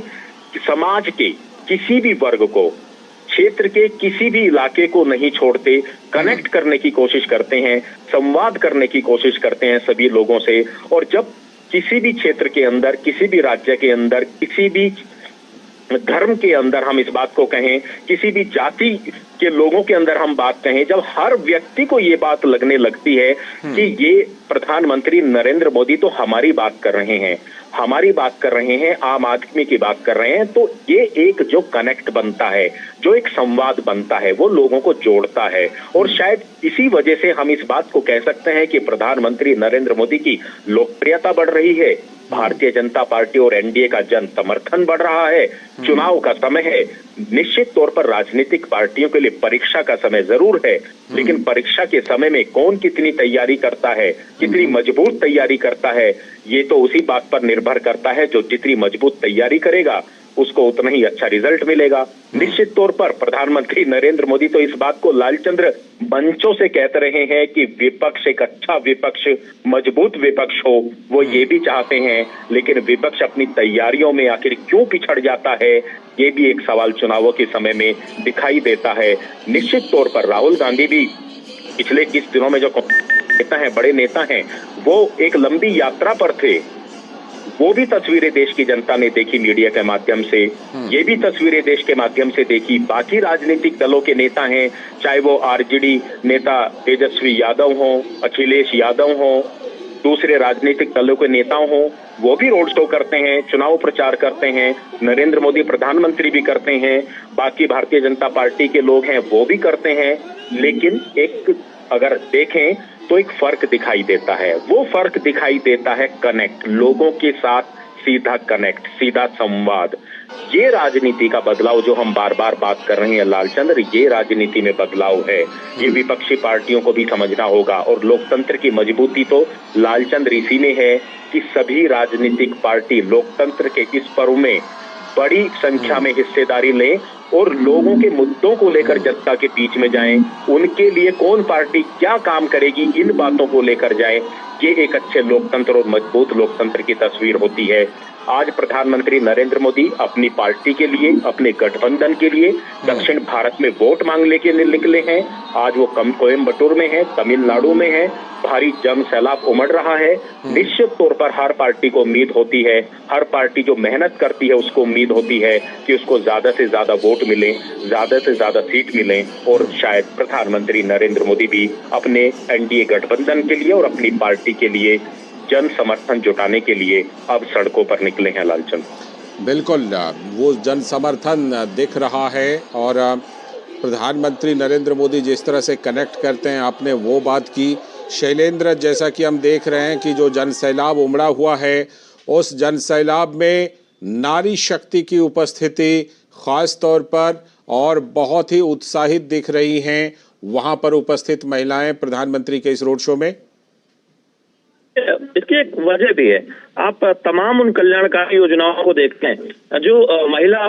समाज के किसी भी वर्ग को, क्षेत्र के किसी भी इलाके को नहीं छोड़ते, कनेक्ट करने की कोशिश करते हैं, संवाद करने की कोशिश करते हैं सभी लोगों से। और जब किसी भी क्षेत्र के अंदर, किसी भी राज्य के अंदर, किसी भी धर्म के अंदर हम इस बात को कहें, किसी भी जाति के लोगों के अंदर हम बात कहें, जब हर व्यक्ति को ये बात लगने लगती है कि ये प्रधानमंत्री नरेंद्र मोदी तो हमारी बात कर रहे हैं, हमारी बात कर रहे हैं, आम आदमी की बात कर रहे हैं, तो ये एक जो कनेक्ट बनता है, जो एक संवाद बनता है, वो लोगों को जोड़ता है। और शायद इसी वजह से हम इस बात को कह सकते हैं कि प्रधानमंत्री नरेंद्र मोदी की लोकप्रियता बढ़ रही है, भारतीय जनता पार्टी और एनडीए का जन समर्थन बढ़ रहा है। चुनाव का समय है, निश्चित तौर पर राजनीतिक पार्टियों के लिए परीक्षा का समय जरूर है, लेकिन परीक्षा के समय में कौन कितनी तैयारी करता है, कितनी मजबूत तैयारी करता है, ये तो उसी बात पर निर्भर करता है। जो जितनी मजबूत तैयारी करेगा उसको उतना ही अच्छा रिजल्ट मिलेगा। निश्चित तौर पर प्रधानमंत्री नरेंद्र मोदी तो इस बात को लालचंद्र मंचों से कहते रहे हैं कि विपक्ष एक अच्छा विपक्ष, मजबूत विपक्ष हो, वो ये भी चाहते हैं, लेकिन विपक्ष अपनी तैयारियों में आखिर क्यों पिछड़ जाता है, ये भी एक सवाल चुनावों के समय में दिखाई देता है। निश्चित तौर पर राहुल गांधी भी पिछले 20 दिनों में जो नेता हैं, बड़े नेता हैं, वो एक लंबी यात्रा पर थे। वो भी तस्वीरें देश की जनता ने देखी मीडिया के माध्यम से, ये भी तस्वीरें देश के माध्यम से देखी। बाकी राजनीतिक दलों के नेता हैं, चाहे वो आरजेडी नेता तेजस्वी यादव हों, अखिलेश यादव हों, दूसरे राजनीतिक दलों के नेता हों, वो भी रोड शो करते हैं, चुनाव प्रचार करते हैं, नरेंद्र मोदी प्रधानमंत्री भी करते हैं, बाकी भारतीय जनता पार्टी के लोग हैं वो भी करते हैं। लेकिन एक अगर देखें तो एक फर्क दिखाई देता है, वो फर्क दिखाई देता है कनेक्ट, लोगों के साथ सीधा कनेक्ट, सीधा संवाद। ये राजनीति का बदलाव जो हम बार बार बात कर रहे हैं लालचंद्र, ये राजनीति में बदलाव है, ये विपक्षी पार्टियों को भी समझना होगा। और लोकतंत्र की मजबूती तो लालचंद्र इसी में है कि सभी राजनीतिक पार्टी लोकतंत्र के इस पर्व में बड़ी संख्या में हिस्सेदारी लें और लोगों के मुद्दों को लेकर जनता के बीच में जाएं, उनके लिए कौन पार्टी क्या काम करेगी, इन बातों को लेकर जाएं। ये एक अच्छे लोकतंत्र और मजबूत लोकतंत्र की तस्वीर होती है। आज प्रधानमंत्री नरेंद्र मोदी अपनी पार्टी के लिए, अपने गठबंधन के लिए दक्षिण भारत में वोट मांग लेके निकले हैं। आज वो कोयम्बटूर में है, तमिलनाडु में है, भारी जन सैलाब उमड़ रहा है। निश्चित तौर पर हर पार्टी को उम्मीद होती है, हर पार्टी जो मेहनत करती है उसको उम्मीद होती है कि उसको ज्यादा से ज्यादा वोट मिले, ज्यादा से ज्यादा सीट मिले, और शायद प्रधानमंत्री नरेंद्र मोदी भी अपने एनडीए गठबंधन के लिए और अपनी पार्टी के लिए जन समर्थन जुटाने के लिए अब सड़कों पर निकले हैं लालचंद। बिल्कुल, वो जन समर्थन दिख रहा है और प्रधानमंत्री नरेंद्र मोदी जिस तरह से कनेक्ट करते हैं, आपने वो बात की। शैलेंद्र, जैसा कि हम देख रहे हैं कि जो जन सैलाब उमड़ा हुआ है, उस जन सैलाब में नारी शक्ति की उपस्थिति खास तौर पर और बहुत ही उत्साहित दिख रही हैं वहां पर उपस्थित महिलाएं प्रधानमंत्री के इस रोड शो में। इसकी एक वजह भी है, आप तमाम उन कल्याणकारी योजनाओं को देखते हैं जो महिला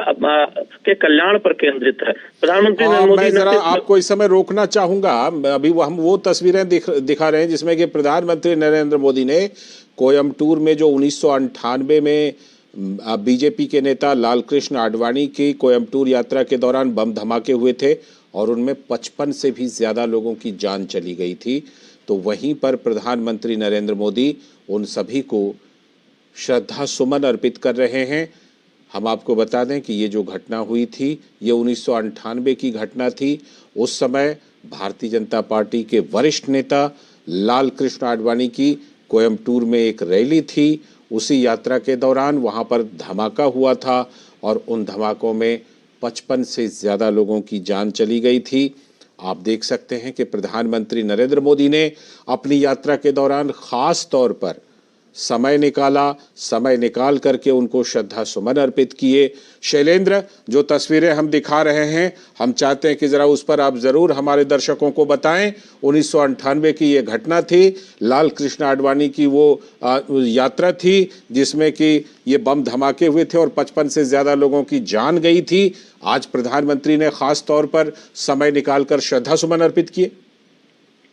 के कल्याण पर केंद्रित है। प्रधानमंत्री नरेंद्र मोदी, मैं जरा आपको इस समय रोकना चाहूंगा। अभी हम वो तस्वीरें दिखा रहे हैं जिसमें कि प्रधानमंत्री नरेंद्र मोदी ने कोयम्बटूर में जो 1998 में बीजेपी के नेता लालकृष्ण आडवाणी की कोयम्बटूर यात्रा के दौरान बम धमाके हुए थे और उनमें 55 से भी ज्यादा लोगों की जान चली गई थी। तो वहीं पर प्रधानमंत्री नरेंद्र मोदी उन सभी को श्रद्धा सुमन अर्पित कर रहे हैं। हम आपको बता दें कि ये जो घटना हुई थी ये 1998 की घटना थी। उस समय भारतीय जनता पार्टी के वरिष्ठ नेता लालकृष्ण आडवाणी की कोयम्बटूर में एक रैली थी। उसी यात्रा के दौरान वहां पर धमाका हुआ था और उन धमाकों में 55 से ज़्यादा लोगों की जान चली गई थी। आप देख सकते हैं कि प्रधानमंत्री नरेंद्र मोदी ने अपनी यात्रा के दौरान खास तौर पर समय निकाल करके उनको श्रद्धा सुमन अर्पित किए। शैलेंद्र, जो तस्वीरें हम दिखा रहे हैं, हम चाहते हैं कि ज़रा उस पर आप ज़रूर हमारे दर्शकों को बताएं। 1998 की ये घटना थी, लाल कृष्ण आडवाणी की वो यात्रा थी जिसमें कि ये बम धमाके हुए थे और 55 से ज़्यादा लोगों की जान गई थी। आज प्रधानमंत्री ने खास तौर पर समय निकालकर श्रद्धा सुमन अर्पित किए।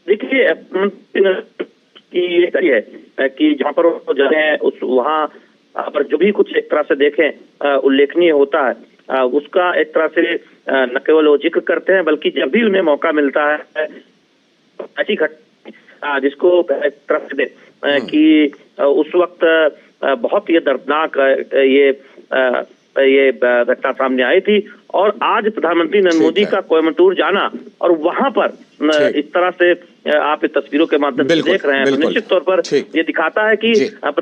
देखिए, कि ये है कि जहाँ पर वो जाते हैं उस वहाँ पर जो भी कुछ एक तरह से देखें उल्लेखनीय होता है, उसका एक तरह से न केवल वो जिक्र करते हैं बल्कि जब भी उन्हें मौका मिलता है ऐसी घटना जिसको एक तरह से कि उस वक्त बहुत ये दर्दनाक ये ये घटना सामने आई थी। और आज प्रधानमंत्री नरेंद्र मोदी का कोयम्बटूर जाना और वहां पर इस तरह से आप तस्वीरों के माध्यम से देख रहे हैं, तो निश्चित तौर पर ये दिखाता है कि